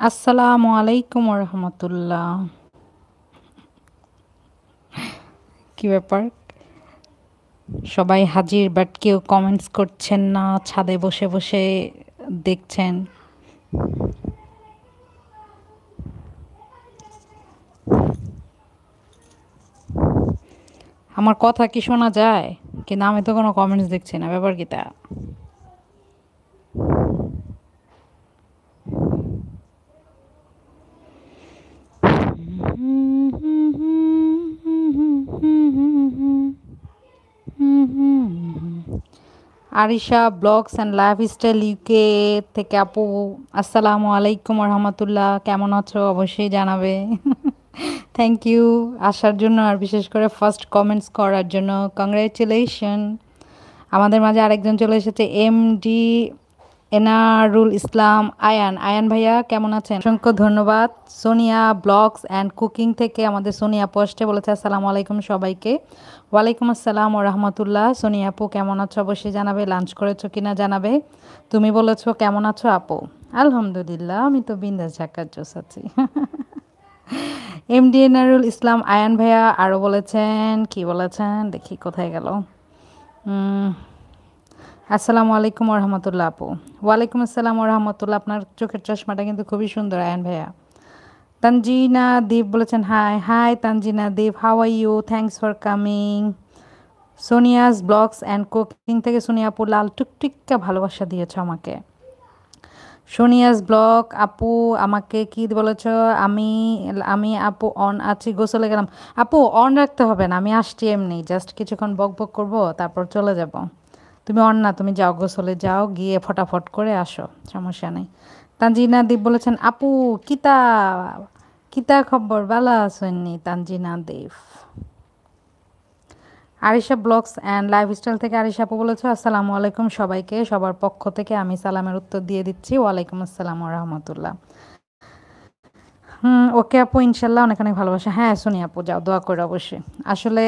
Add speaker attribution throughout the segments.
Speaker 1: আসসালামু আলাইকুম রহমতুল্লাহ। কি ব্যাপার, সবাই হাজির বাট কেউ কমেন্টস করছেন না, ছাদে বসে বসে দেখছেন। আমার কথা কি শোনা যায়? কিন্তু আমি তো কোনো কমেন্টস দেখছি না, ব্যাপার কি তা? Arisha blogs and lifestyle UK থেকে আপু, আসসালামু আলাইকুম রহমতুল্লাহ, কেমন আছো অবশ্যই জানাবে। থ্যাংক ইউ আসার জন্য, আর বিশেষ করে ফার্স্ট কমেন্টস করার জন্য কংগ্রেচুলেশন। আমাদের মাঝে আরেকজন চলে এসেছে, এমডি এনারুল ইসলাম আয়ান। আয়ান ভাইয়া কেমন আছেন? অসংখ্য ধন্যবাদ। সোনিয়া ব্লগস অ্যান্ড কুকিং থেকে আমাদের সোনিয়া পোস্টে বলেছে আসসালামু আলাইকুম সবাইকে। ওয়ালাইকুম আসসালাম ও রহমতুল্লাহ। সোনিয়া আপু কেমন আছো অবশ্যই জানাবে, লাঞ্চ করেছো কিনা জানাবে। তুমি বলেছো কেমন আছো আপু? আলহামদুলিল্লাহ, আমি তো বিন্দাস ঝাক্কার জোস আছি। এমডি এনারুল ইসলাম আয়ান ভাইয়া আরও বলেছেন, কি বলেছেন দেখি কোথায় গেল। আসসালামু আলাইকুম রহমতুল্লাহ আপু। ওয়ালাইকুম আসসালাম রহমতুল্লাহ। আপনার চোখের চশমাটা কিন্তু খুবই সুন্দর আয়ান ভাইয়া। তানজিনা দীপ বলেছেন hi hi Tanjina Deep, how are you, thanks for coming. Sonia's blogs and cooking থেকে সোনিয়া আপু লাল টুকটুকা ভালোবাসা দিয়েছ আমাকে। সোনিয়াস ব্লগ আপু আমাকে কি বলেছ? আমি আমি আপু অন আছি, গোসলে গেলাম। আপু অন রাখতে হবে না, আমি আসছি এমনি, জাস্ট কিছুক্ষণ বক বক করবো তারপর চলে যাব। তুমি অন না, তুমি যাও গোসলে যাও, গিয়ে ফটাফট করে আসো, সমস্যা নেই। তানজিনা দেব বলেছেন আপু কিতা কিতা খবর, বালা আসেননি তানজিনা দেব। আরিশা ব্লগস অ্যান্ড লাইফস্টাইল থেকে আরিশা আপু বলেছে আসসালামু আলাইকুম সবাইকে, সবার পক্ষ থেকে আমি সালামের উত্তর দিয়ে দিচ্ছি, ওয়ালাইকুম আসসালাম রহমতুল্লাহ। ওকে আপু, ইনশাল্লাহ অনেক অনেক ভালোবাসা। হ্যাঁ শুনি আপু, যাও দোয়া করে অবশ্যই। আসলে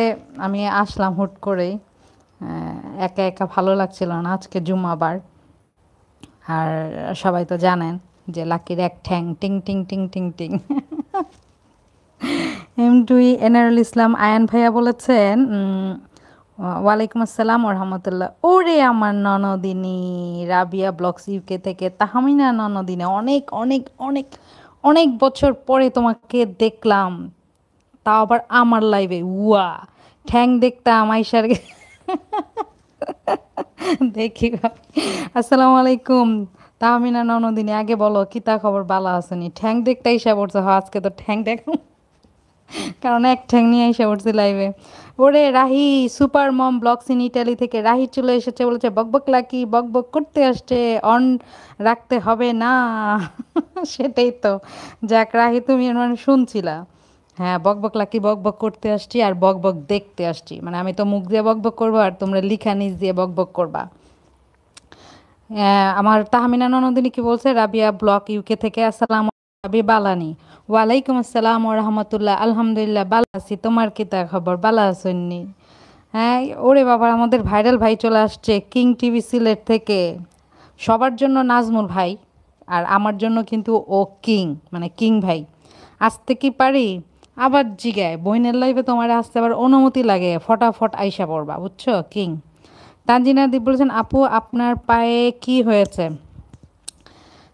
Speaker 1: আমি আসলাম হুট করেই, একা একা ভালো লাগছিল না, আজকে জুম্মাবার। আর সবাই তো জানেন যে লাকির এক ঠ্যাং টিং টিং টিং টিং টিং। এমডি এনারুল ইসলাম আয়ান ভাইয়া বলেছেন ওয়ালাইকুম আসসালাম রহমতুল্লাহ। ওরে আমার ননদিনী রাবিয়া ব্লগস ইউকে থেকে তাহমিনা ননদিনী, অনেক অনেক অনেক অনেক বছর পরে তোমাকে দেখলাম, তাও আবার আমার লাইভে। উয়া ঠ্যাং দেখতাম আইসার। দেখি ভাবি। আসসালামু আলাইকুম তাহমিনা ননদিনী, আগে বলো কিতা খবর, বালা আসেনি? ঠ্যাং দেখতে আইসা পড়ছে, আজকে তো ঠ্যাং দেখো, কারণ এক ঠ্যাং নিয়ে এসে পড়ছি লাইভে। ওরে Rahi super mom blogs in Italy থেকে রাহি চলে এসেছে, বলেছে বকবক লাকি বকবক করতে আসছে, অন রাখতে হবে না। সেটাই তো, যাক রাহি তুমি মানে শুনছিলা। হ্যাঁ বকবক লাকি বকবক করতে আসছি আর বকবক দেখতে আসছি, মানে আমি তো মুখ দিয়ে বকবক করবো আর তোমরা লিখা নিচ দিয়ে বকবক করবা। আমার তাহমিনা ননদিনী কি বলছে, রাবিয়া ব্লক ইউকে থেকে আসসালাম রাবি বালানি। ওয়ালাইকুম আসসালাম ও রহমতুল্লাহ, আলহামদুলিল্লাহ বালা আছি, তোমার কি তা খবর, বালা আসেননি? হ্যাঁ ওরে বাবা, আমাদের ভাইরাল ভাই চলে আসছে কিং টিভি সিলেট থেকে। সবার জন্য নাজমুল ভাই, আর আমার জন্য কিন্তু ও কিং, মানে কিং ভাই। আসতে কি পারি? আবার জিগায় বইনের লাইফে তোমার আসতে আবার অনুমতি লাগে, ফটাফট আইসা পড়বা, বুঝছো কিং। তানজিনা দীপ বলেছেন আপু আপনার পায়ে কি হয়েছে?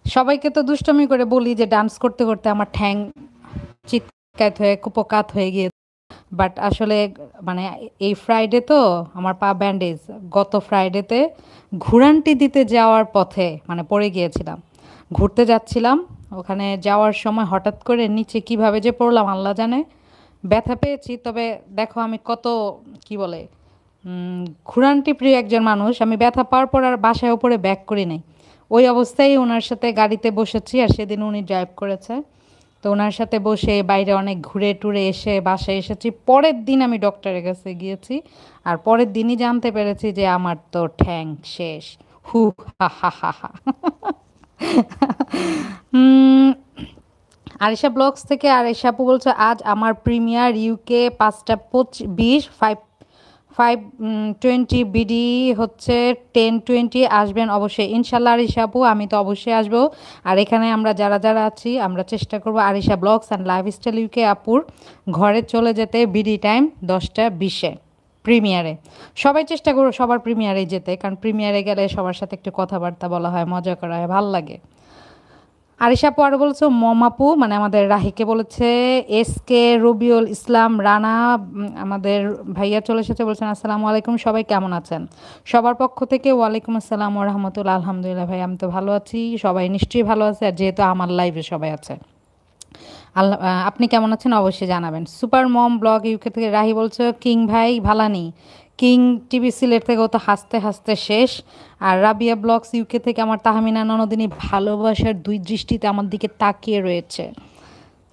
Speaker 1: সবাইকে তো দুষ্টমি করে বলি যে ডান্স করতে করতে আমার ঠ্যাং চিৎকাত হয়ে কুপকাত হয়ে গিয়ে, বাট আসলে মানে এই ফ্রাইডে তো আমার পা ব্যান্ডেজ। গত ফ্রাইডেতে ঘুরান্টি দিতে যাওয়ার পথে মানে পড়ে গিয়েছিলাম, ঘুরতে যাচ্ছিলাম, ওখানে যাওয়ার সময় হঠাৎ করে নিচে কিভাবে যে পড়লাম আল্লাহ জানে। ব্যথা পেয়েছি, তবে দেখো আমি কত কি বলে ঘুরান্টি প্রিয় একজন মানুষ, আমি ব্যথা পাওয়ার পর আর বাসায় ওপরে ব্যাক করি নাই, ওই অবস্থায় ওনার সাথে গাড়িতে বসেছি, আর সেদিন উনি ড্রাইভ করেছে। তো ওনার সাথে বসে বাইরে অনেক ঘুরে টুরে এসে বাসায় এসেছি, পরের দিন আমি ডক্টরের কাছে গিয়েছি, আর পরের দিনই জানতে পেরেছি যে আমার তো ঠ্যাং শেষ। হু হা হা হা হা। আরিশা ব্লগস থেকে আরিশা আপু বলছে আজ আমার প্রিমিয়ার ইউকে 5:20 5:20 বিডি হচ্ছে 10:20 আসবেন অবশ্যই ইনশাল্লাহ আরিশা আপু, আমি তো অবশ্যই আসবো। আর এখানে আমরা যারা যারা আছি আমরা চেষ্টা করবো Arisha blogs and lifestyle UK আপুর ঘরে চলে যেতে বিডি টাইম 10:20 প্রিমিয়ারে। সবাই চেষ্টা করবো সবার প্রিমিয়ারে যেতে, কারণ প্রিমিয়ারে গেলে সবার সাথে একটু কথাবার্তা বলা হয়, মজা করা হয়, ভাল লাগে। আরিশা আপু আরও বলেছে মমাপু, মানে আমাদের রাহিকে বলেছে, এস কে রবিউল ইসলাম রানা, আমাদের ভাইয়া চলে এসেছে, বলছেন আসসালামু আলাইকুম, সবাই কেমন আছেন? সবার পক্ষ থেকে ওয়ালাইকুম আসসালাম ও রহমতুল্লাহ। আলহামদুলিল্লাহ ভাই, আমি তো ভালো আছি, সবাই নিশ্চয়ই ভালো আছে, আর যেহেতু আমার লাইভে সবাই আছে। আল্লাহ, আপনি কেমন আছেন অবশ্যই জানাবেন। সুপার মম ব্লগ ইউকে থেকে রাহি বলছে কিং ভাই ভালানি, কিং টিভি সিলেট থেকেও তো হাসতে হাসতে শেষ। আর রাবিয়া ব্লগস ইউকে থেকে আমার তাহমিনা ননদিনী ভালোবাসার দুই দৃষ্টিতে আমার দিকে তাকিয়ে রয়েছে।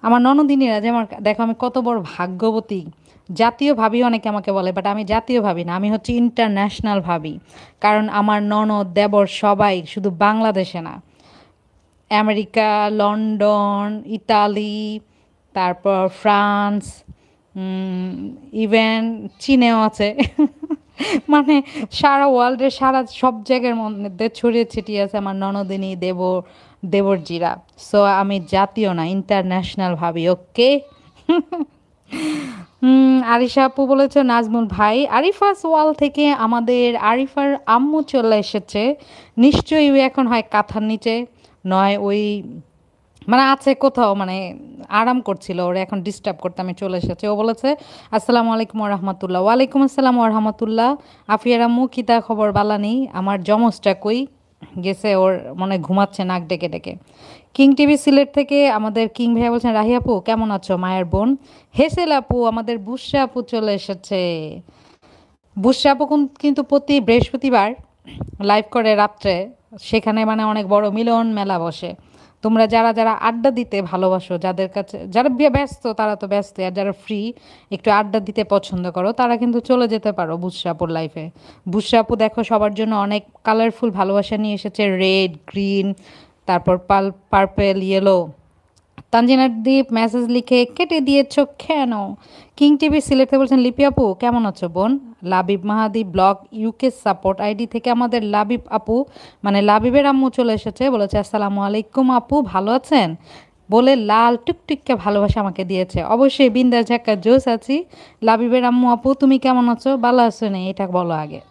Speaker 1: আমার ননদিনীরা যে আমার, দেখো আমি কত বড় ভাগ্যবতী। জাতীয় ভাবি অনেকে আমাকে বলে, বাট আমি জাতীয় ভাবি না, আমি হচ্ছে ইন্টারন্যাশনাল ভাবি। কারণ আমার ননদ দেবর সবাই শুধু বাংলাদেশে না, আমেরিকা, লন্ডন, ইতালি, তারপর ফ্রান্স, ইভেন চীনেও আছে। মানে সারা ওয়ার্ল্ডের সারা সব জায়গার মধ্যে ছড়িয়ে ছিটিয়ে আছে আমার ননদিনী দেবরজিরা। সো আমি জাতীয় না, ইন্টারন্যাশনাল ভাবি। ওকে। আরিশা আপু বলেছে নাজমুল ভাই, আরিফাস ওয়াল থেকে আমাদের আরিফার আম্মু চলে এসেছে, নিশ্চয়ই ওই এখন হয় কাঁথার নিচে, নয় ওই মানে আছে কোথাও, মানে আরাম করছিল, ওরা এখন ডিস্টার্ব করতে আমি চলে এসেছি। ও বলেছে আসসালামু আলাইকুম রহমতুল্লাহ। ওয়ালাইকুম আসসালাম রহমতুল্লাহ। আফিয়ার আম্মু কিতা খবর বালানি, আমার জমজটা কই গেছে, ওর মনে ঘুমাচ্ছে নাক ডেকে ডেকে। কিং টিভি সিলেট থেকে আমাদের কিং ভাইয়া বলছেন রাহি আপু কেমন আছো, মায়ের বোন। হেসেল আপু, আমাদের বুসরা আপু চলে এসেছে। বুসরা আপু কিন্তু প্রতি বৃহস্পতিবার লাইভ করে রাত্রে, সেখানে মানে অনেক বড় মিলন মেলা বসে। তোমরা যারা যারা আড্ডা দিতে ভালোবাসো, যাদের কাছে যারা ব্যস্ত তারা তো ব্যস্ত, আর যারা ফ্রি একটু আড্ডা দিতে পছন্দ করো তারা কিন্তু চলে যেতে পারো বুসরা আপুর লাইফে। বুসরা আপু দেখো সবার জন্য অনেক কালারফুল ভালোবাসা নিয়ে এসেছে, রেড, গ্রিন, তারপর পার্পেল, ইয়েলো। তানজিনার দ্বীপ মেসেজ লিখে কেটে দিয়েছ কেন? কিং টিভি সিলেক্টে বলছেন লিপি আপু কেমন আছো বোন। লাবিব মাহাদি ব্লগ ইউকে সাপোর্ট আইডি থেকে আমাদের লাবিব আপু, মানে লাবিবের আম্মু চলে এসেছে, বলেছে আসসালামু আলাইকুম আপু ভালো আছেন, বলে লাল টুকটুককে ভালোবাসা আমাকে দিয়েছে। অবশ্যই বিন্দাস ঝাক্কা জোস আছি। লাবিবের আম্মু আপু তুমি কেমন আছো, ভালো আছো না, এটা বলো আগে।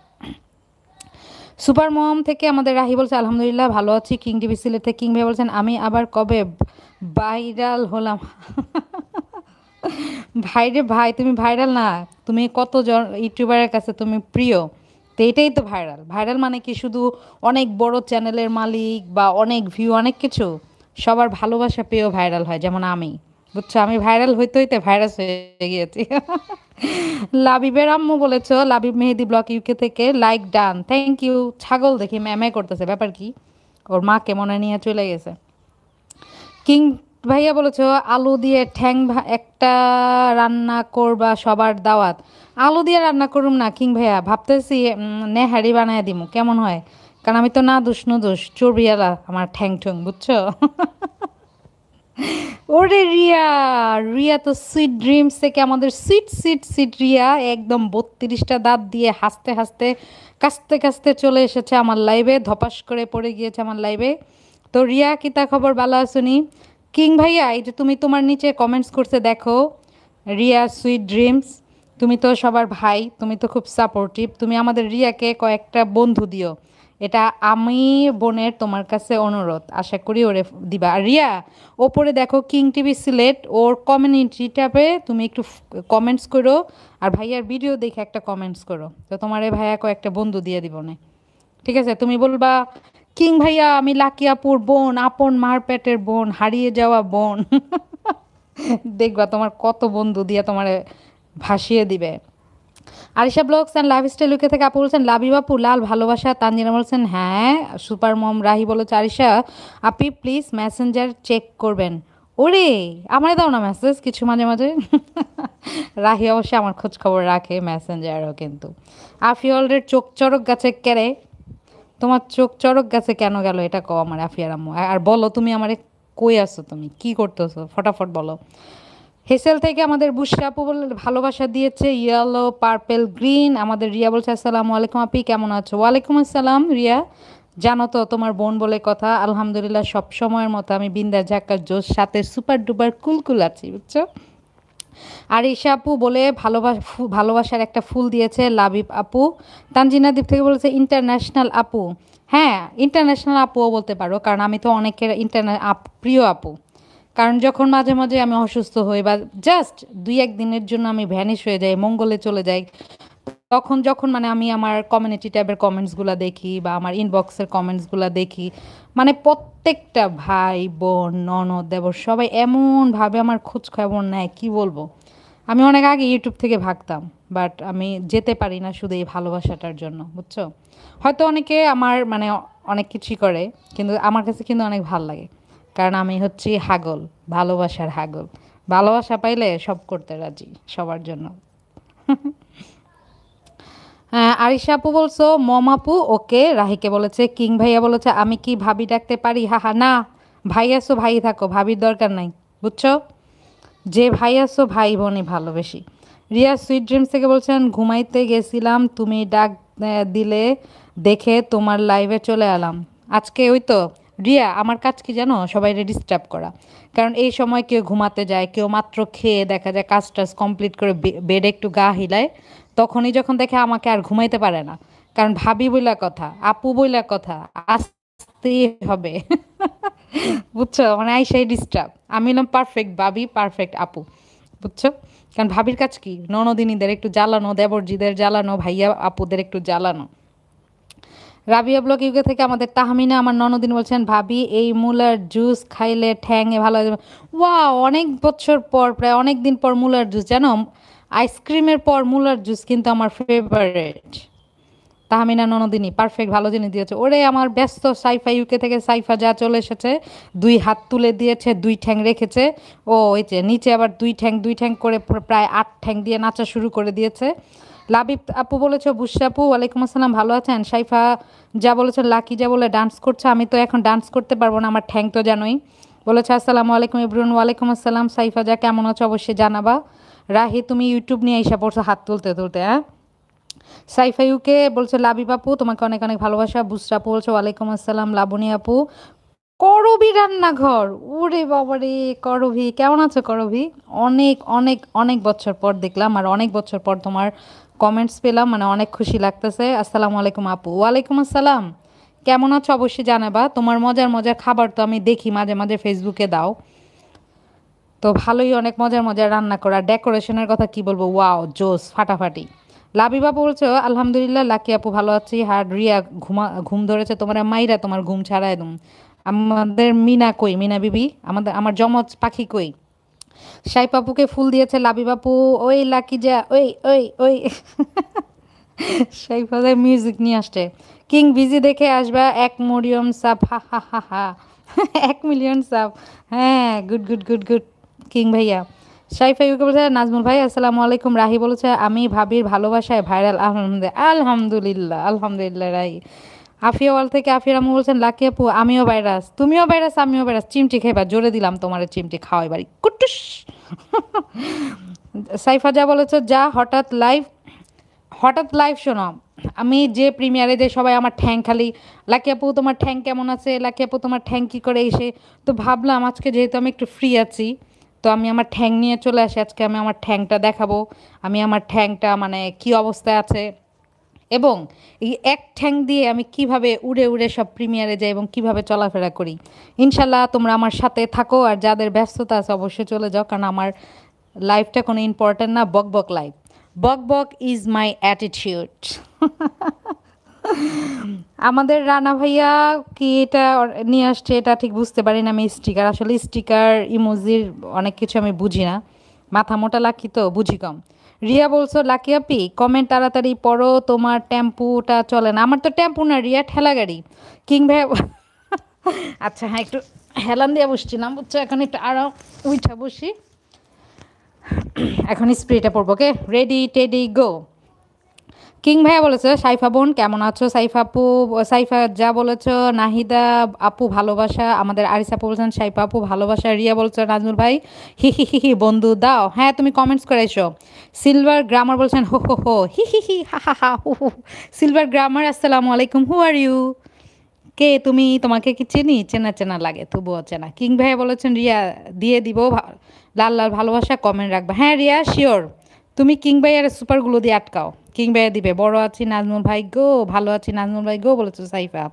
Speaker 1: সুপার মম থেকে আমাদের রাহি বলছে আলহামদুলিল্লাহ ভালো আছি। কিং টিভি সিলেট থেকে কিং ভাই বলছেন আমি আবার কবে ভাইরাল হলাম। ভাইরে ভাই, তুমি ভাইরাল না, তুমি কতজন ইউটিউবারের কাছে তুমি প্রিয়, তো এটাই তো ভাইরাল। ভাইরাল মানে কি শুধু অনেক বড় চ্যানেলের মালিক বা অনেক ভিউ অনেক কিছু, সবার ভালোবাসা পেয়েও ভাইরাল হয়, যেমন আমি, বুঝছো, আমি ভাইরাল হইতে হইতে ভাইরাস হয়ে গিয়েছি। লাবিবের আম্মু বলেছো, লাবিব মেহেদি ব্লক ইউকে থেকে লাইক ডান, থ্যাংক ইউ। ছাগল দেখি ম্যামে করতেছে, ব্যাপার কি, ওর মাকে মনে নিয়ে চলে গেছে। কিং ভাইয়া বলেছো আলু দিয়ে একটা রান্না করবা সবার দাওয়াত। আলু দিয়ে রান্না করুম না কিং ভাইয়া, ভাবতেছি নেহারি বানায় দিমু, কেমন হয়? কারণ আমি তো না দুষ নুদুষ চর্বিয়ালা আমার ঠ্যাং ঠ্যাং, বুঝছো। ওরে রিয়া, রিয়া তো সুইট ড্রিমস থেকে আমাদের সুইট সুইট সুইট রিয়া একদম 32টা দাঁত দিয়ে হাসতে হাসতে কাস্তে কাস্তে চলে এসেছে আমার লাইভে, ধপাস করে পড়ে গিয়েছে আমার লাইভে। তো রিয়া কিতা খবর ভালো আসুনি? কিং ভাইয়া এই যে তুমি তোমার নিচে কমেন্টস করছে দেখো, রিয়া সুইট ড্রিমস, তুমি তো সবার ভাই, তুমি তো খুব সাপোর্টিভ, তুমি আমাদের রিয়াকে কয়েকটা বন্ধু দিও, এটা আমি বোনের তোমার কাছে অনুরোধ, আশা করি ওরে দিবা। আর রিয়া ওপরে দেখো কিং টিভি সিলেট, ওর কমিউনিটি ট্যাবে তুমি একটু কমেন্টস করো, আর ভাইয়ার ভিডিও দেখে একটা কমেন্টস করো, তো তোমার এই ভাইয়া কয়েকটা বন্ধু দিয়ে দিব না, ঠিক আছে? তুমি বলবা কিং ভাইয়া আমি লাকি আপুর বোন, আপন মার পেটের বোন, হারিয়ে যাওয়া বোন। দেখবা তোমার কত বন্ধু দিয়ে তোমার ভাসিয়ে দিবে। Arisha blogs and lifestyle UK থেকে আপু বলছেন লাবি বাপু লাল ভালোবাসা। তানজিনা বলছেন হ্যাঁ। সুপার মম রাহি বলেছে আরিশা আপনি প্লিজ মেসেঞ্জার চেক করবেন। ওরে আমারে দাও না মেসেজ কিছু মাঝে মাঝে। রাহি অবশ্যই আমার খোঁজ খবর রাখে মেসেঞ্জারও, কিন্তু আফিওলের চোখ চড়ক গাছে কেড়ে, তোমার চোখ চড়ক গাছে কেন গেল এটা কও আমার আফিয়ার আম্মু, আর বলো তুমি আমারে কই আছো, তুমি কি করতেছো, ফটাফট বলো। হেসেল থেকে আমাদের বুশরা আপু বলে ভালোবাসা দিয়েছে ইয়েলো পার্পেল গ্রিন। আমাদের রিয়া বলছে আসসালামু আলাইকুম আপি, কেমন আছো? ওয়ালাইকুম আসসালাম রিয়া। জানো তো তোমার বোন বলে কথা, আলহামদুলিল্লাহ সব সময়ের মতো আমি বিন্দাস ঝাক্কার জোশ সাথে সুপার ডুপার কুলকুল আছি, বুঝছো? আর ঈশা আপু বলে ভালোবাসার একটা ফুল দিয়েছে লাবিব আপু। তানজিনা দ্বীপ থেকে বলেছে ইন্টারন্যাশনাল আপু। হ্যাঁ, ইন্টারন্যাশনাল আপুও বলতে পারো, কারণ আমি তো অনেকের প্রিয় আপু। কারণ যখন মাঝে মাঝে আমি অসুস্থ হই বা জাস্ট দুই এক দিনের জন্য আমি ভ্যানিশ হয়ে যাই, মঙ্গলে চলে যাই, তখন যখন মানে আমি আমার কমিউনিটি ট্যাবের কমেন্টসগুলো দেখি বা আমার ইনবক্সের কমেন্টসগুলো দেখি, মানে প্রত্যেকটা ভাই বোন ননদ দেবর সবাই এমনভাবে আমার খোঁজ খবর নেয়, কি বলবো। আমি অনেক আগে ইউটিউব থেকে ভাগতাম, বাট আমি যেতে পারি না শুধু এই ভালোবাসাটার জন্য, বুঝছো? হয়তো অনেকে আমার মানে অনেক কিছুই করে, কিন্তু আমার কাছে কিন্তু অনেক ভাল লাগে, কারণ আমি হচ্ছি হাগল, ভালোবাসার হাগল। ভালোবাসা পাইলে সব করতে রাজি সবার জন্য। হ্যাঁ, আরিশা আপু বলছো মম আপু ওকে। রাহিকে বলেছে কিং ভাইয়া বলেছে আমি কি ভাবি ডাকতে পারি? হাহা না, ভাই আছো ভাই থাকো, ভাবির দরকার নাই, বুঝছো? যে ভাই আছো ভাই বোনই ভালো বেশি। রিয়া সুইট ড্রিমস থেকে বলছেন ঘুমাইতে গেছিলাম, তুমি ডাক দিলে দেখে তোমার লাইভে চলে এলাম আজকে। ওই তো রিয়া, আমার কাজ কি জানো? সবাইকে ডিস্টার্ব করা। কারণ এই সময় কেউ ঘুমাতে যায়, কেউ মাত্র খেয়ে দেখা যায় কাজ টাজ কমপ্লিট করে বেডে একটু গা হিলায়, তখনই যখন দেখে আমাকে আর ঘুমাইতে পারে না। কারণ ভাবি বইলা কথা, আপু বইলা কথা, আসতেই হবে। বুঝছো, মানে আইসাই ডিস্টার্ব। আমি হলাম পারফেক্ট ভাবি, পারফেক্ট আপু, বুঝছো? কারণ ভাবির কাজ কি? ননদিনীদের একটু জ্বালানো, দেবরজিদের জ্বালানো, ভাইয়া আপুদের একটু জ্বালানো। রাবিয়া ব্লক ইউকে থেকে আমাদের তাহমিনা আমার ননদিন বলছেন ভাবি এই মুলার জুস খাইলে ঠ্যাঙে ভালো হয়ে যাবে। ওয়াও, অনেক বছর পর, প্রায় অনেক দিন পর মুলার জুস, জানো? আইসক্রিমের পর মুলার জুস কিন্তু আমার ফেভারিট। তাহমিনা ননদিনী পারফেক্ট ভালো জিনিস দিয়েছে। ওরে আমার ব্যস্ত সাইফা ইউকে থেকে সাইফা যা চলে এসেছে, দুই হাত তুলে দিয়েছে, দুই ঠ্যাং রেখেছে। ও ওই যে নিচে আবার দুই ঠ্যাং করে প্রায় 8 ঠ্যাং দিয়ে নাচা শুরু করে দিয়েছে। লাবিব আপু বলেছে বুশরা আপু ওয়ালাইকুম আসসালাম, ভালো আছেন? সাইফা যা বলেছেন লাকি যা বলে ডান্স করছে, আমি তো এখন ডান্স করতে পারবো না, আমার ঠ্যাং তো জানোই। বলেছে আসসালামু আলাইকুম ইব্রুন। ওয়ালাইকুম আসসালাম। সাইফা যা কেমন আছো অবশ্যই জানাবা। রাহি তুমি ইউটিউব নিয়ে এসে পড়ছো হাত তুলতে তুলতে, হ্যাঁ? সাইফা ইউকে বলছে লাবিব আপু তোমাকে অনেক অনেক ভালোবাসা। বুসরা আপু বলছে ওয়ালাইকুম আসসালাম। লাবণী আপু করবি রান্নাঘর, ওরে বাবারে, করবি কেমন আছো? করবি অনেক অনেক অনেক বছর পর দেখলাম, আর অনেক বছর পর তোমার কমেন্টস পেলাম, মানে অনেক খুশি লাগতেছে। আসসালামু আলাইকুম আপু। ওয়ালাইকুম আসসালাম। কেমন আছো অবশ্যই জানাবা। তোমার মজার মজার খাবার তো আমি দেখি মাঝে মাঝে ফেসবুকে দাও, তো ভালোই অনেক মজার মজার রান্না করা। ডেকোরেশনের কথা কি বলবো, ওয়াও জোস ফাটাফাটি। লাবিবা বলছো আলহামদুলিল্লাহ লাকি আপু ভালো আছি। হার রিয়া ঘুম ধরেছে তোমার মাইরা, তোমার ঘুম ছাড়াই দুম। আমাদের মিনা কই? মিনা বিবি আমার জমজ পাখি কই? সাইপাপুকে ফুল দিয়েছে লাবিবাপু। ওই লাকি যা, ওই ওই ওই। সাইফাদের মিউজিক নিয়ে আসছে। কিং বিজি দেখে আসবা 1 মিলিয়ন সাব, হা হা হা হা। 1 মিলিয়ন সাব, হ্যাঁ good good good good king ভাইয়া। সাইফা ইউকে বলছে নাজমুল ভাই আসসালামু আলাইকুম। রাহি বলেছে আমি ভাবির ভালোবাসায় ভাইরাল, আলহামদুলিল্লাহ আলহামদুলিল্লাহ আলহামদুলিল্লাহ রাহি। আফিয়া ওয়াল থেকে আফিয়া রামু বলছেন লাকি আপু আমিও ভাইরাস, তুমিও ভাইরাস আমিও ভাইরাস, চিমটি খেবা, জোরে দিলাম তোমার চিমটি খাওয়াই বাড়ি কুটুস। সাইফা যা বলেছে যা হঠাৎ লাইভ শোনো। আমি যে প্রিমিয়ারে যে সবাই আমার ঠ্যাং খালি লাকি আপু তোমার ঠ্যাং কেমন আছে, লাকি আপু তোমার ঠ্যাং কী করে এসে, তো ভাবলাম আজকে যেহেতু আমি একটু ফ্রি আছি, তো আমি আমার ঠ্যাং নিয়ে চলে আসি। আজকে আমি আমার ঠ্যাংটা দেখাবো, আমি আমার ঠ্যাংটা মানে কি অবস্থায় আছে, এবং এই এক ঠ্যাং দিয়ে আমি কিভাবে উড়ে উড়ে সব প্রিমিয়ারে যাই এবং কিভাবে চলাফেরা করি। ইনশাল্লাহ তোমরা আমার সাথে থাকো, আর যাদের ব্যস্ততা আছে অবশ্যই চলে যাও, কারণ আমার লাইফটা কোনো ইম্পর্ট্যান্ট না, বক বক লাইফ। বক বক ইজ মাই অ্যাটিটিউড। আমাদের রানা ভাইয়া কি এটা নিয়ে আসছে এটা ঠিক বুঝতে পারি না। আমি স্টিকার, আসলে স্টিকার ইমোজির অনেক কিছু আমি বুঝি না, মাথা মোটা লাকি তো বুঝি কম। রিয়া বলছো লাকি আপি কমেন্ট তাড়াতাড়ি পড়ো, তোমার টেম্পুটা চলে না। আমার তো টেম্পু না রিয়া, ঠেলা গাড়ি। কিং ভাইয়া আচ্ছা হ্যাঁ, একটু হেলান দিয়ে বসছিলাম, বুঝছো? এখন একটু আরও উইঠা বসি, এখন স্প্রেটা পড়বো। ওকে রেডি টেডি গো। কিং ভাইয়া বলেছে সাইফা বোন কেমন আছো? সাইফা আপু, সাইফা যা বলেছো, নাহিদা আপু ভালোবাসা, আমাদের আরিস আপু বলছেন সাইফা আপু ভালোবাসা, রিয়া বলছে নাজমুল ভাই হি হি হি হি বন্ধু দাও। হ্যাঁ তুমি কমেন্টস করে এসো। সিলভার গ্রামার বলছেন হো হো হো হি হি হি হা হা হা হু হু। সিলভার গ্রামার আসসালামু আলাইকুম, হু আর ইউ? কে তুমি? তোমাকে কি চিনি? চেনা চেনা লাগে, তবুও চেনা। কিং ভাইয়া বলেছেন রিয়া দিয়ে দিব লাল লাল ভালোবাসা, কমেন্ট রাখবা। হ্যাঁ রিয়া শিওর, তুমি কিং ভাইয়ার সুপারগুলো দিয়ে আটকাও, কিং ভাইয়া দিবে। বড় আছি নাজমুল ভাই গো, ভালো আছি নাজমুল ভাই গো বলেছো সাইফা।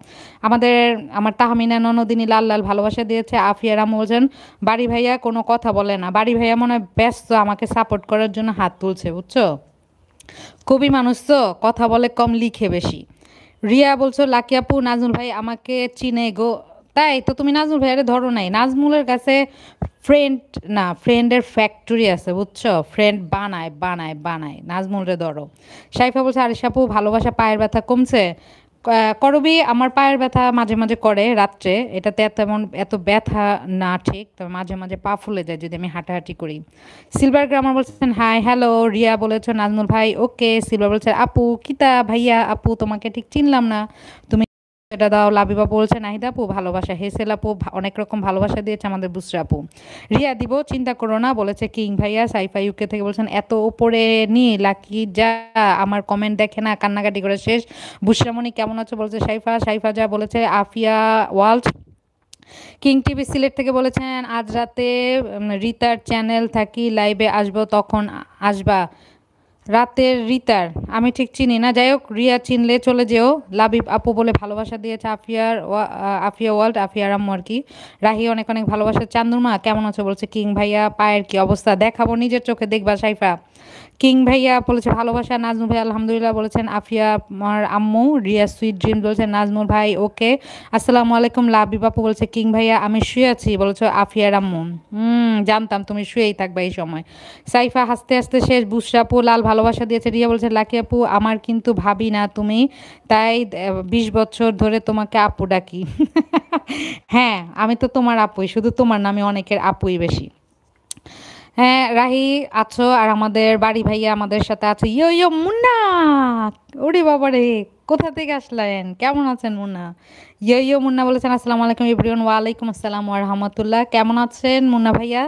Speaker 1: আমাদের আমার তাহমিনা ননদিনী লাল লাল ভালোবাসা দিয়েছে। আফিয়া রাম বলছেন বাড়ি ভাইয়া কোনো কথা বলে না, বাড়ি ভাইয়া মনে হয় ব্যস্ত, আমাকে সাপোর্ট করার জন্য হাত তুলছে বুঝছো। কবি মানুষ তো, কথা বলে কম লিখে বেশি। রিয়া বলছো লাকি আপু নাজমুল ভাই আমাকে চিনে গো। তাই তো তুমি নাজমুল ভাইয়ারে ধরো নাই। নাজমুলের কাছে ফ্রেন্ড না, ফ্রেন্ডের ফ্যাক্টরি আছে বুঝছো, ফ্রেন্ড বানায় বানায় বানায়। নাজমুলরে ধরো। সাইফা বলছে আরিশ আপু ভালোবাসা পায়ের ব্যথা কমছে? করবি, আমার পায়ের ব্যথা মাঝে মাঝে করে রাত্রে, এটাতে তেমন এত ব্যথা না ঠিক, তবে মাঝে মাঝে পা ফুলে যায় যদি আমি হাঁটাহাঁটি করি। সিলভার গ্রামার বলছেন হাই হ্যালো। রিয়া বলেছ নাজমুল ভাই ওকে। সিলভার বলছে আপু কিতা ভাইয়া আপু তোমাকে ঠিক চিনলাম না, তুমি এটা দাও। লাবিবা বলছে নাহিদা আপু ভালোবাসা, হেসেল আপু অনেক রকম ভালোবাসা দিয়েছে আমাদের বুসরা আপু। রিয়া দিব চিন্তা করো না বলেছে কিং ভাইয়া। সাইফা ইউকে থেকে বলছেন এত উপরে নি লাকি যা আমার কমেন্ট দেখে না, কান্নাকাটি করে শেষ। বুসরামণি কেমন আছো বলছে সাইফা। সাইফা যা বলেছে Afia world. King TV Sylhet থেকে বলেছেন আজ রাতে রিতার চ্যানেল থাকি লাইভে আসবো, তখন আসবা। রাতের রিতার আমি ঠিক চিনি না, যাই হোক রিয়া চিনলে চলে যেও। লাবিব আপু বলে ভালোবাসা দিয়েছে আফিয়া ওয়ার্ল্ড, আফিয়ার আম্মু আর কি। রাহি অনেক অনেক ভালোবাসা। চান্দুরমা কেমন আছো বলছে কিং ভাইয়া পায়ের কি অবস্থা দেখাবো, নিজের চোখে দেখবা সাইফা। কিং ভাইয়া বলেছে ভালোবাসা। নাজমুল ভাই আলহামদুলিল্লাহ বলেছেন আফিয়া আমার আম্মু। রিয়া সুইট ড্রিম বলছেন নাজমুল ভাই ওকে। আসসালামু আলাইকুম। লাবিব আপু বলছে কিং ভাইয়া আমি শুয়ে আছি বলেছো আফিয়ার আম্মু। জানতাম তুমি শুয়েই থাকবা এই সময়। সাইফা হাসতে হাসতে শেষ। বুসরা আপু লাল ভালোবাসা দিয়েছে। রিয়া বলছে লাকি আপু আমার কিন্তু ভাবি না তুমি, তাই 20 বছর ধরে তোমাকে আপু ডাকি। হ্যাঁ আমি তো তোমার আপুই, শুধু তোমার নামে অনেকের আপুই বেশি। হ্যাঁ রাহি আছো, আর আমাদের বাড়ি ভাইয়া আমাদের সাথে আছে। ইয়ো ইয়ো মুন্না, ওরে বাবা রে, কোথা থেকে আসলেন? কেমন আছেন মুন্না? ইয়ো ইয়ো মুন্না বলেছেন আসসালামু আলাইকুম এভরিওয়ান। ওয়ালাইকুম আসসালাম ওয়া রাহমাতুল্লাহ। কেমন আছেন মুন্না ভাইয়া?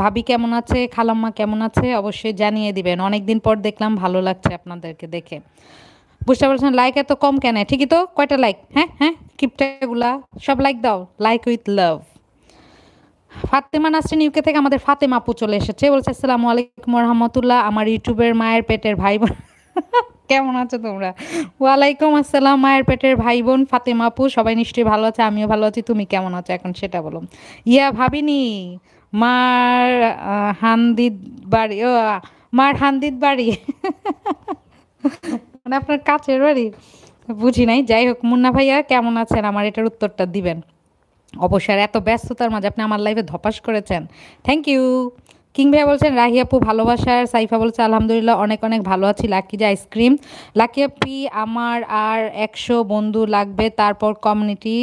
Speaker 1: ভাবি কেমন আছে? খালাম্মা কেমন আছে? অবশ্যই জানিয়ে দিবেন, অনেকদিন পর দেখলাম, ভালো লাগছে আপনাদেরকে দেখে। বুঝতে পারছেন লাইক এত কম কেন? ঠিকই তো, কয়টা লাইক? হ্যাঁ হ্যাঁ কিপটাগুলা সব লাইক দাও, like with love. Fatema Nasrin UK থেকে আমাদের ফাতেমা আপু চলে এসেছে, বলছে আসসালামু আলাইকুম রহমতুল্লাহ আমার ইউটিউবের মায়ের পেটের ভাই বোন। কেমন আছো তোমরা? ওয়ালাইকুম আসসালাম মায়ের পেটের ভাই বোন ফাতেমা আপু, সবাই নিশ্চয়ই ভালো আছে, আমিও ভালো আছি। তুমি কেমন আছো এখন সেটা বলো। ইয়া ভাবিনি মার হান্দিদ বাড়ি, ও মার হান্দিদ বাড়ি। মানে আপনার কাছের বাড়ি, বুঝি নাই। যাই হোক মুন্না ভাইয়া কেমন আছেন আমার এটার উত্তরটা দিবেন অবশ্যই। আর এত ব্যস্ততার মাঝে আপনি আমার লাইফে ধপাস করেছেন, থ্যাংক ইউ। কিং ভাইয়া বলছেন রাহি আপু ভালোবাসার। সাইফা বলছে আলহামদুলিল্লাহ অনেক অনেক ভালো আছি। লাকি যে আইসক্রিম। লাকি আপি আমার আর 100 বন্ধু লাগবে, তারপর কমিউনিটি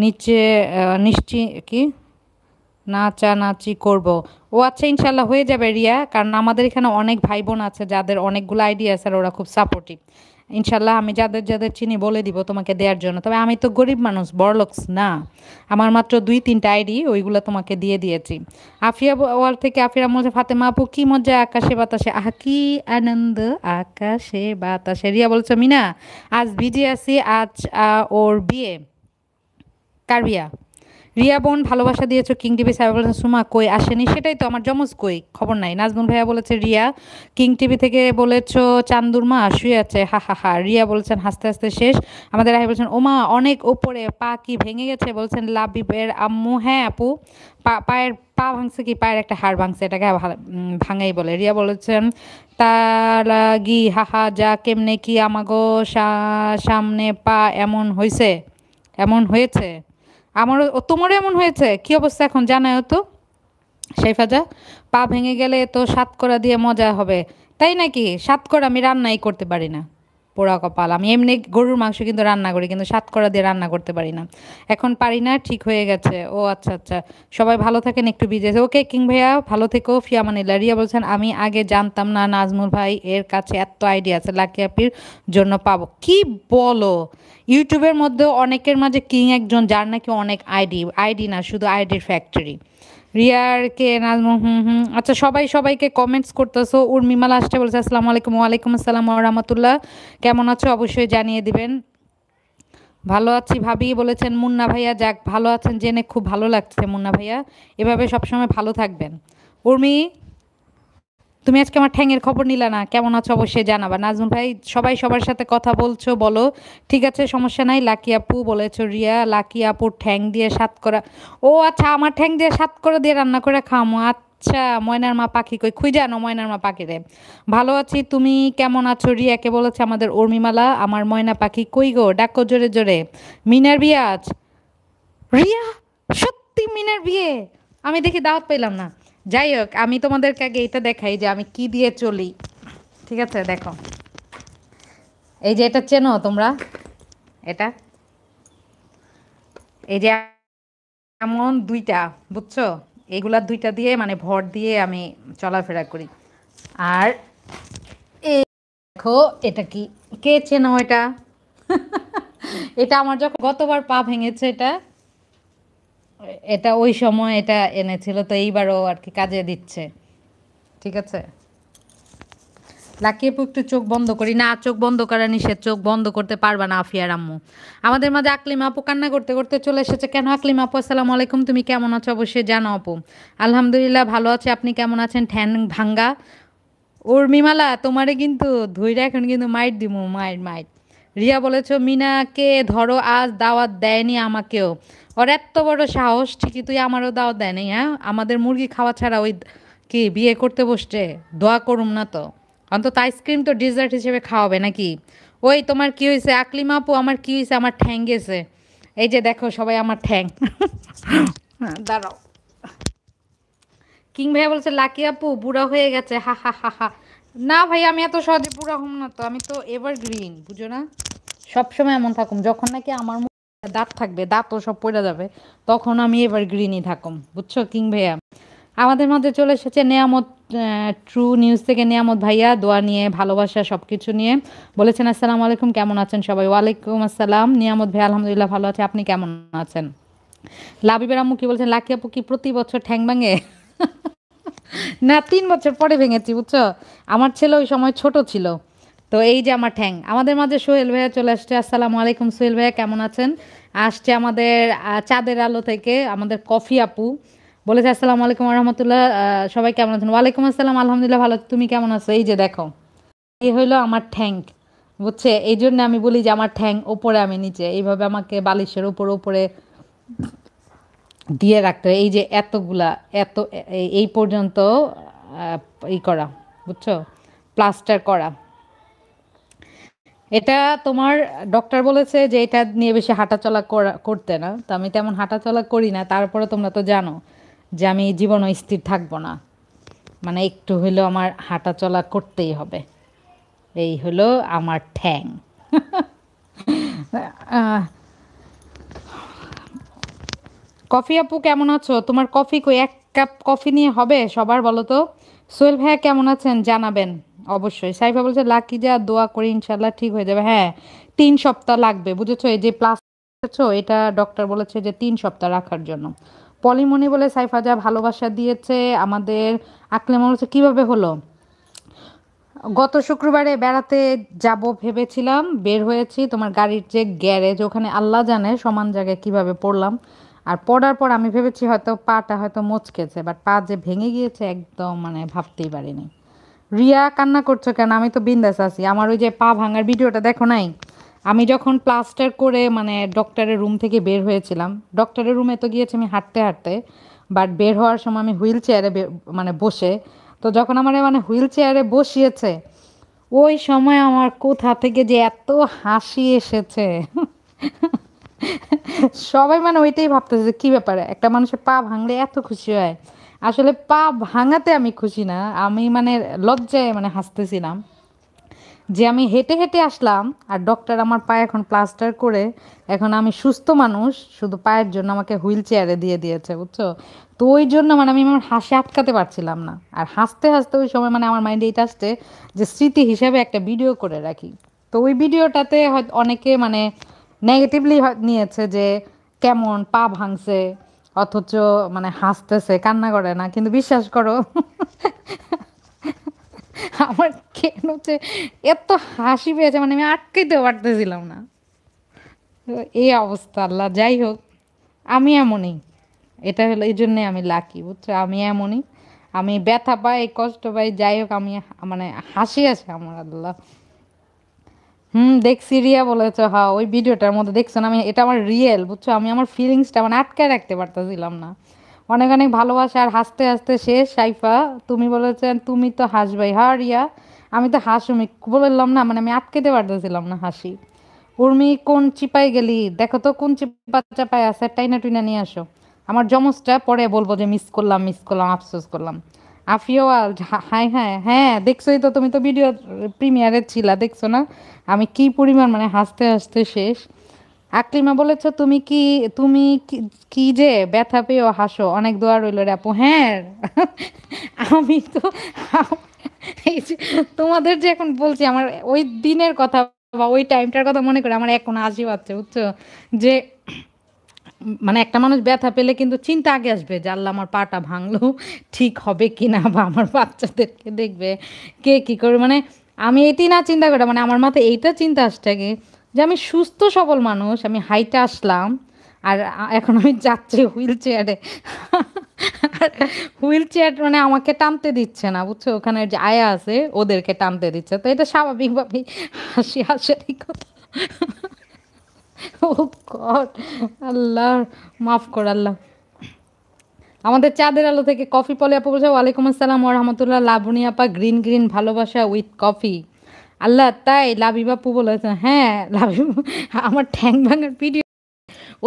Speaker 1: নিচে কি নাচানাচি করব। ও আচ্ছা ইনশাল্লাহ হয়ে যাবে রিয়া, কারণ আমাদের এখানে অনেক ভাই বোন আছে যাদের অনেকগুলো আইডিয়া আছে আর ওরা খুব সাপোর্টিভ। ইনশাল্লাহ আমি যাদের যাদের চিনি বলে দিব তোমাকে দেওয়ার জন্য, তবে আমি তো গরিব মানুষ, বড়লোকস না। আমার মাত্র 2-3টা আইডি, ওইগুলো তোমাকে দিয়ে দিয়েছি। আফিয়া ওয়াল থেকে আফিরা মজা ফাতেমা আপু কি মজা আকাশে বাতাসে, আহা কি আনন্দ আকাশে বাতাসে। রিয়া বলছো মিনা আজ ভিজে আছি, আজ ওর বিয়ে। কার বিয়া? রিয়া বোন ভালোবাসা দিয়েছো। কিং টিভি সাহেব বলেছেন সুমা কই আসেনি, সেটাই তো আমার জমজ কই খবর নাই। নাজমুল ভাইয়া বলেছে রিয়া। কিং টিভি থেকে বলেছো চান্দুরমা শুয়ে আছে, হা হা হা। রিয়া বলছেন হাসতে হাসতে শেষ। আমাদের রাহি বলছেন ওমা অনেক ওপরে, পা কি ভেঙে গেছে বলছেন লাবিবের আম্মু। হ্যাঁ আপু পায়ের পা ভাঙছে, কি পায়ের একটা হাড় ভাঙছে, এটাকে ভাঙাই বলে। রিয়া বলেছেন তালাগি হাহা যা কেমনে কি আমাগো সামনে পা এমন হয়েছে, এমন হয়েছে আমারও, তোমারও এমন হয়েছে, কি অবস্থা এখন জানাও তো। শেফাজা পা ভেঙে গেলে তো সাতকরা দিয়ে মজা হবে, তাই নাকি? সাতকরা আমি রান্নাই করতে পারি না, পোড়া কপাল। আমি এমনি গরুর মাংস কিন্তু রান্না করি, কিন্তু সাতকরা দিয়ে রান্না করতে পারি না। এখন পারি না, ঠিক হয়ে গেছে। ও আচ্ছা আচ্ছা, সবাই ভালো থাকেন, একটু বিজি আছে। ওকে কিং ভাইয়া, ভালো থেকো, ফিয়ামানিল্লাহ। রিয়া বলছেন আমি আগে জানতাম না নাজমুল ভাই এর কাছে এত আইডিয়া আছে, লাকি আপির জন্য পাবো। কি বলো? ইউটিউবের মধ্যে অনেকের মাঝে কিং একজন, যার নাকি অনেক আইডি, আইডি না শুধু আইডির ফ্যাক্টরি। রিয়ার কে নাজমুল, আচ্ছা সবাই সবাইকে কমেন্টস করতেছো। উর্মিমালা আসছে, বলছে আসসালামু আলাইকুম। ওয়ালাইকুম আসসালাম ওয়া রাহমাতুল্লাহ। কেমন আছো অবশ্যই জানিয়ে দিবেন। ভালো আছি ভাবি বলেছেন মুন্না ভাইয়া। যাক, ভালো আছেন জেনে খুব ভালো লাগছে মুন্না ভাইয়া। এভাবে সবসময় ভালো থাকবেন। উর্মি, তুমি আজকে আমার ঠ্যাঙের খবর নিলা না, কেমন আছো অবশ্যই জানাবা। নাজমুল ভাই, সবাই সবার সাথে কথা বলছো বলো, ঠিক আছে সমস্যা নাই। লাকি আপু বলেছো রিয়া, লাকি আপুর ঠ্যাং দিয়ে সাত করা। ও আচ্ছা, আমার ঠ্যাং দিয়ে সাত করা দিয়ে রান্না করে খামো। আচ্ছা, ময়নার মা পাখি কই, খুঁজে জানো ময়নার মা পাখি রে। ভালো আছি, তুমি কেমন আছো? রিয়াকে বলেছে আমাদের উর্মিমালা, আমার ময়না পাখি কই গো, ডাকো জোরে জোরে। মিনার বিয়ে আজ? রিয়া, সত্যি মিনার বিয়ে? আমি দেখি দাওয়াত পেলাম না। যাই হোক, আমি তোমাদেরকে আগে এটা দেখাই যে আমি কি দিয়ে চলি। ঠিক আছে, দেখো, এই যে এটা চেনো তোমরা, এটা এই যে এমন দুইটা, বুঝছো? এইগুলা দুইটা দিয়ে মানে ভর দিয়ে আমি চলাফেরা করি। আর এই দেখো, এটা কি, কে চেনো এটা? এটা আমার যখন গতবার পা ভেঙেছে, এটা এটা ওই সময় এটা এনেছিল, তো এইবারও আর কি কাজে দিচ্ছে। ঠিক আছে, লাকি আপু একটু চোখ বন্ধ করি না, চোখ বন্ধ করা নিষেধ, চোখ বন্ধ করতে পারবা না আফিয়ার আম্মু। আমাদের মাঝে আকলিমা আপু কান্না করতে করতে চলে এসেছে। কেন আকলিমা আপু? আসসালামু আলাইকুম, তুমি কেমন আছো অবশ্যই জানো আপু। আলহামদুলিল্লাহ ভালো আছে, আপনি কেমন আছেন? ঠ্যাং ভাঙ্গা উর্মিমালা, তোমারে কিন্তু ধইরা এখন কিন্তু মাইট দিমু, মাইট মাইট। রিয়া বলেছো মিনাকে ধরো, আজ দাওয়াত দেয়নি আমাকেও। ওর এত বড় সাহস, ঠিকই তুই আমারও দাওয়াত দেয় নাই। হ্যাঁ, আমাদের মুরগি খাওয়া ছাড়া ওই কি বিয়ে করতে বসছে? দোয়া করুম না তো, অন্তত আইসক্রিম তো ডেজার্ট হিসেবে খাওয়াবে নাকি? ওই তোমার কি হয়েছে আকলিমা আপু? আমার কি হয়েছে? আমার ঠ্যাং গেছে। এই যে দেখো সবাই আমার ঠ্যাং। দাঁড়াও, কিং ভাইয়া বলছে লাকি আপু বুড়া হয়ে গেছে, হা হা হা হা। না ভাই, আমি এত সহজে বুড়া হম না তো, আমি তো এভারগ্রিন, বুঝো না? সবসময় এমন থাকুম, যখন নাকি আমার মুখে দাঁত থাকবে, দাঁতও সব পড়ে যাবে, তখন আমি এভারগ্রিনই থাকুম, বুঝছো কিং ভাইয়া? আমাদের মধ্যে চলে এসেছে নেয়ামত, ট্রু নিউজ থেকে নেয়ামত ভাইয়া, দোয়া নিয়ে, ভালোবাসা সব কিছু নিয়ে বলেছেন আসসালামু আলাইকুম, কেমন আছেন সবাই? ওয়ালাইকুম আসসালাম। নিয়ামত ভাই আলহামদুলিল্লাহ ভালো আছে, আপনি কেমন আছেন? লাবিবের আম্মু কি বলছেন, লাকি আপু কি প্রতি বছর ঠ্যাং ভাঙে? না, ৩ বছর পরে ভেঙেছি, বুঝছো? আমার ছেলে ওই সময় ছোট ছিল। তো এই যে আমার ঠ্যাং। আমাদের মাঝে সোহেল ভাইয়া চলে আসছে, আসসালামু আলাইকুম সোহেল ভাইয়া, কেমন আছেন? আসছে আমাদের চাঁদের আলো থেকে আমাদের কফি আপু, বলেছে আসসালামু আলাইকুম রহমতুল্লাহ, সবাই কেমন আছেন? ওয়ালাইকুম আসসালাম, আলহামদুলিল্লাহ ভালো আছি, তুমি কেমন আছো? এই যে দেখো, এই হইলো আমার ঠ্যাং, বুঝছে? এই জন্য আমি বলি যে আমার ঠ্যাং ওপরে, আমি নিচে, এইভাবে আমাকে বালিশের উপর উপরে দিয়ে রাখতে হয়। এই যে এতগুলা, এত এই পর্যন্ত ই করা, বুঝছো, প্লাস্টার করা। এটা তোমার ডক্টর বলেছে যে এটা নিয়ে বেশি হাঁটাচলা করতে না, তো আমি তেমন হাঁটাচলা করি না, তারপরে তোমরা তো জানো যে আমি জীবনও স্থির থাকবো না, মানে একটু হইলেও আমার হাঁটাচলা করতেই হবে। এই হলো আমার ঠ্যাং। আহ, কফি আপু কেমন আছো? তোমার কফি কই? 1 কাপ কফি নিয়ে হবে সবার, বলো তো? সোহেল ভাইয়া কেমন আছেন জানাবেন অবশ্যই। সাইফা বলছে লাকি যা, দোয়া করি ইনশাল্লাহ ঠিক হয়ে যাবে। হ্যাঁ, 3 সপ্তাহ লাগবে, বুঝেছো? এই যে প্লাস এটা ডক্টর বলেছে যে 3 সপ্তাহ রাখার জন্য। পলিমনি বলে সাইফা যা ভালোবাসা দিয়েছে আমাদের। আকলেমা বলছে কিভাবে হলো? গত শুক্রবারে বেড়াতে যাব ভেবেছিলাম, বের হয়েছি, তোমার গাড়ির যে গ্যারেজ ওখানে আল্লাহ জানে সমান জায়গায় কিভাবে পড়লাম। আর পড়ার পর আমি ভেবেছি হয়তো পাটা হয়তো মচকেছে, বাট পা যে ভেঙে গিয়েছে একদম মানে ভাবতেই পারিনি। রিয়া কান্না করছো কেন? আমি তো বিন্দাস আছি। আমার ওই যে পা ভাঙার ভিডিওটা দেখো নাই? আমি যখন প্লাস্টার করে মানে ডক্টরের রুম থেকে বের হয়েছিলাম, ডক্টরের রুমে তো গিয়েছি আমি হাঁটতে হাঁটতে, বাট বের হওয়ার সময় আমি হুইল চেয়ারে মানে বসে, তো যখন আমার মানে হুইল চেয়ারে বসিয়েছে, ওই সময় আমার কোথা থেকে যে এত হাসি এসেছে। সবাই মানে ওইটাই ভাবতেছে যে কী ব্যাপারে, একটা মানুষের পা ভাঙলে এত খুশি হয়। আসলে পা ভাঙাতে আমি খুশি না, আমি মানে লজ্জায় মানে হাসতেছিলাম যে আমি হেঁটে হেঁটে আসলাম আর ডক্টর আমার পায়ে এখন প্লাস্টার করে এখন আমি সুস্থ মানুষ শুধু পায়ের জন্য আমাকে হুইল চেয়ারে দিয়ে দিয়েছে বুঝছো। তো ওই জন্য মানে আমি আমার হাসি আটকাতে পারছিলাম না, আর হাসতে হাসতে ওই সময় মানে আমার মাইন্ডে এটা আসছে যে স্মৃতি হিসেবে একটা ভিডিও করে রাখি। তো ওই ভিডিওটাতে হয়তো অনেকে মানে নেগেটিভলি নিয়েছে যে কেমন পা ভাঙছে অথচ মানে হাসতেছে, কান্না করে না, কিন্তু বিশ্বাস করো আমার কেন যে এত হাসি পেয়েছে মানে আমি আটকাইতে পারতেছিলাম না। তো এই অবস্থা, আল্লাহ যাই হোক, আমি এমনই। এটা হলো এই জন্যে আমি লাকি বুঝছো, আমি এমনই। আমি ব্যথা পাই, কষ্ট পাই, যাই হোক আমি মানে হাসি আছে আমার, আল্লাহ। দেখছি, রিয়া বলেছে, হ্যাঁ ওই ভিডিওটার মধ্যে দেখছো না, আমি এটা আমার রিয়েল বুঝছো, আমি আমার ফিলিংসটা মানে আটকায় রাখতে পারতেছিলাম না। অনেক অনেক ভালোবাসা, আর হাসতে হাসতে শেষ। সাইফা তুমি বলেছেন তুমি তো হাসবাই, হ্যাঁ রিয়া আমি তো হাসুমি বললাম না, মানে আমি আটকেতে পারতেছিলাম না হাসি। উর্মি কোন চিপায় গেলি, দেখো তো কোন চিপা চাপায় আছে, টাইনা টুইনা নিয়ে আসো। আমার জমজটা পরে বলবো যে মিস করলাম মিস করলাম আফসোস করলাম। আফিওয়াল, হাই হ্যাঁ হ্যাঁ দেখছোই তো, তুমি তো ভিডিও প্রিমিয়ারে ছিলা, দেখছো না আমি কি পরিমাণ মানে হাসতে হাসতে শেষ। আকলিমা বলেছ তুমি কি যে ব্যথা পেয়েও হাসো, অনেক দোয়া রইল রে আপু। হ্যাঁ আমি তো এই যে তোমাদের যে এখন বলছি আমার ওই দিনের কথা বা ওই টাইমটার কথা মনে করে আমার এখন হাসি পাচ্ছে বুঝছো। যে মানে একটা মানুষ ব্যথা পেলে কিন্তু চিন্তা আগে আসবে যে আল্লাহ আমার পাটা ভাঙলো, ঠিক হবে কি না, বা আমার বাচ্চাদেরকে দেখবে কে কি করে, মানে আমি এটি না চিন্তা করে মানে আমার মাথায় এইটা চিন্তা আসছে আগে যে আমি সুস্থ সবল মানুষ, আমি হাইটে আসলাম আর এখন আমি যাচ্ছি হুইল চেয়ারে। হুইল চেয়ার মানে আমাকে টানতে দিচ্ছে না বুঝছো, ওখানে যে আয়া আছে ওদেরকে টানতে দিচ্ছে, তো এটা স্বাভাবিকভাবেই হাসি হাসারই কথা। ও গড, আল্লাহ মাফ কর আল্লাহ। আমাদের চাঁদের আলো থেকে কফি পলে আপু বলছে ওয়ালাইকুম আসসালাম ওয়া রাহমাতুল্লাহ। লাবণী আপা গ্রিন গ্রিন ভালোবাসা উইথ কফি। আল্লাহ তাই লাবি বাপু বলেছে, হ্যাঁ লাবি আমার ঠ্যাং ভাঙার ভিডিও,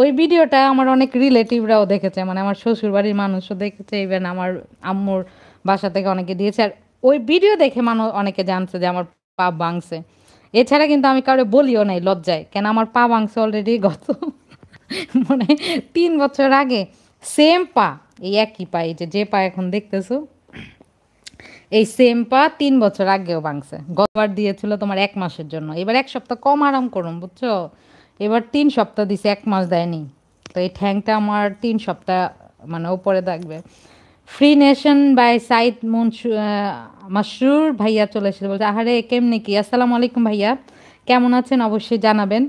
Speaker 1: ওই ভিডিওটা আমার অনেক রিলেটিভরাও দেখেছে, মানে আমার শ্বশুর বাড়ির মানুষও দেখেছে, ইভেন আমার আম্মুর বাসা থেকে অনেকে দিয়েছে, আর ওই ভিডিও দেখে মানুষ অনেকে জানছে যে আমার পা ভাঙছে। এছাড়া কিন্তু আমি কাউরে বলিও নাই লজ্জায়, কেন আমার পা ভাঙছে অলরেডি গত মানে 3 বছর আগে। সেম পা, এই একই পা, এই যে যে পা এখন দেখতেছো এই সেম পা 3 বছর আগেও ভাঙছে। গতবার দিয়েছিল তোমার 1 মাসের জন্য, এবার 1 সপ্তাহ কম আরাম করুন বুঝছো। এবার 3 সপ্তাহ দিছে, 1 মাস দেয়নি। তো এই ঠ্যাংটা আমার 3 সপ্তাহ মানে উপরে থাকবে। Free nation by Saeed Masroor ভাইয়া চলে এসেছে, বলছে আহারে কেমনি কি, আসসালামু আলাইকুম ভাইয়া, কেমন আছেন অবশ্যই জানাবেন।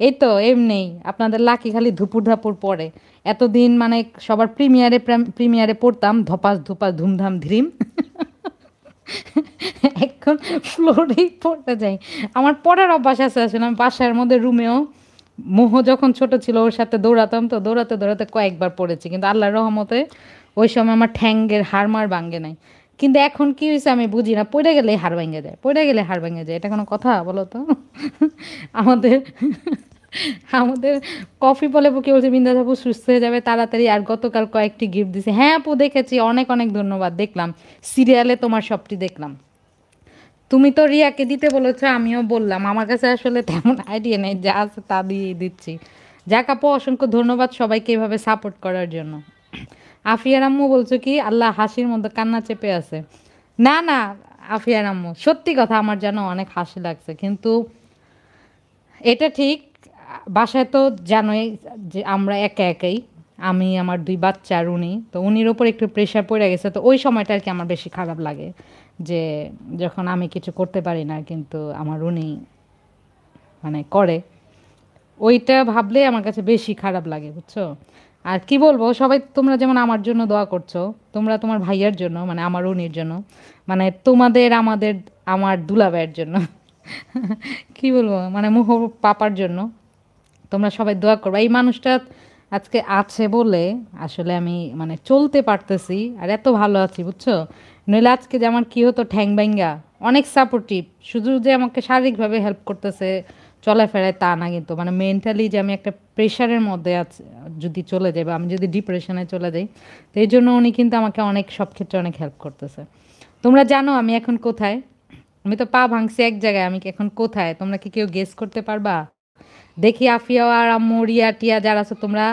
Speaker 1: এই তো এমনি আপনাদের লাকি খালি ধুপুর ধাপুর পড়ে। এতদিন মানে সবার প্রিমিয়ারে প্রিমিয়ারে পড়তাম ধপাস ধুপাস ধুমধাম ধ্রিম, এখন ফ্লোরেই পড়তে যাই। আমার পড়ার অভ্যাস আছে আসলে, আমি বাসার মধ্যে রুমেও মোহ যখন ছোট ছিল ওর সাথে দৌড়াতাম, তো দৌড়াতে দৌড়াতে কয়েকবার পড়েছি, কিন্তু আল্লাহর রহমতে ওই সময় আমার ঠ্যাঙ্গের হাড়মার ভাঙ্গে নাই। কিন্তু এখন কি হয়েছে আমি বুঝি না, পড়ে গেলে হাড় ভেঙে যায়, পড়ে গেলে হাড় ভেঙে যায়, এটা কোনো কথা বলো তো। আমাদের আমাদের কফি বলে কি বলছে, বিন্দাস আপু সুস্থ হয়ে যাবে তাড়াতাড়ি, আর গতকাল কয়েকটি গিফট দিছে। হ্যাঁ আপু দেখেছি, অনেক অনেক ধন্যবাদ, দেখলাম সিরিয়ালে তোমার সবটি দেখলাম। তুমি তো রিয়াকে দিতে বলেছো, আমিও বললাম, আমার কাছে আসলে তেমন আইডিয়া নেই, যা আছে তা দিয়েই দিচ্ছি। যাক আপু অসংখ্য ধন্যবাদ সবাইকে এভাবে সাপোর্ট করার জন্য। আফিয়ার আম্মু বলছো কি আল্লাহ হাসির মধ্যে কান্না চেপে আছে। না না আফিয়ার আম্মু সত্যি কথা, আমার যেন অনেক হাসি লাগছে, কিন্তু এটা ঠিক। বাসায় তো জানোই যে আমরা একা একাই, আমি আমার 2 বাচ্চা আর উনি, তো উনির ওপর একটু প্রেশার পড়ে গেছে, তো ওই সময়টা আর কি আমার বেশি খারাপ লাগে, যে যখন আমি কিছু করতে পারি না কিন্তু আমার উনি মানে করে, ওইটা ভাবলে আমার কাছে বেশি খারাপ লাগে বুঝছো। আর কি বলবো, সবাই তোমরা যেমন আমার জন্য দোয়া করছো, তোমরা তোমার ভাইয়ার জন্য মানে আমার উনির জন্য, মানে তোমাদের আমাদের আমার দুলাভাইয়ের জন্য কি বলবো মানে মোহ পাপার জন্য তোমরা সবাই দোয়া করবা। এই মানুষটা আজকে আছে বলে আসলে আমি মানে চলতে পারতেছি আর এত ভালো আছি বুঝছো। নইলে আজকে যে আমার কী হতো, ঠ্যাং ব্যাঙ্গা। অনেক সাপোর্টিভ, শুধু যে আমাকে শারীরিকভাবে হেল্প করতেছে চলাফেরায় তা না, কিন্তু মানে মেন্টালি যে আমি একটা প্রেশারের মধ্যে আছি যদি চলে যাই, বা আমি যদি ডিপ্রেশনে চলে যাই, তো এই জন্য উনি কিন্তু আমাকে অনেক সব ক্ষেত্রে অনেক হেল্প করতেছে। তোমরা জানো আমি এখন কোথায়, আমি তো পা ভাঙছি এক জায়গায়, আমি কি এখন কোথায় তোমরা কি কেউ গেস করতে পারবা? দেখি আফিয়া আর আম্মু রিয়া টিয়া যারা আছো তোমরা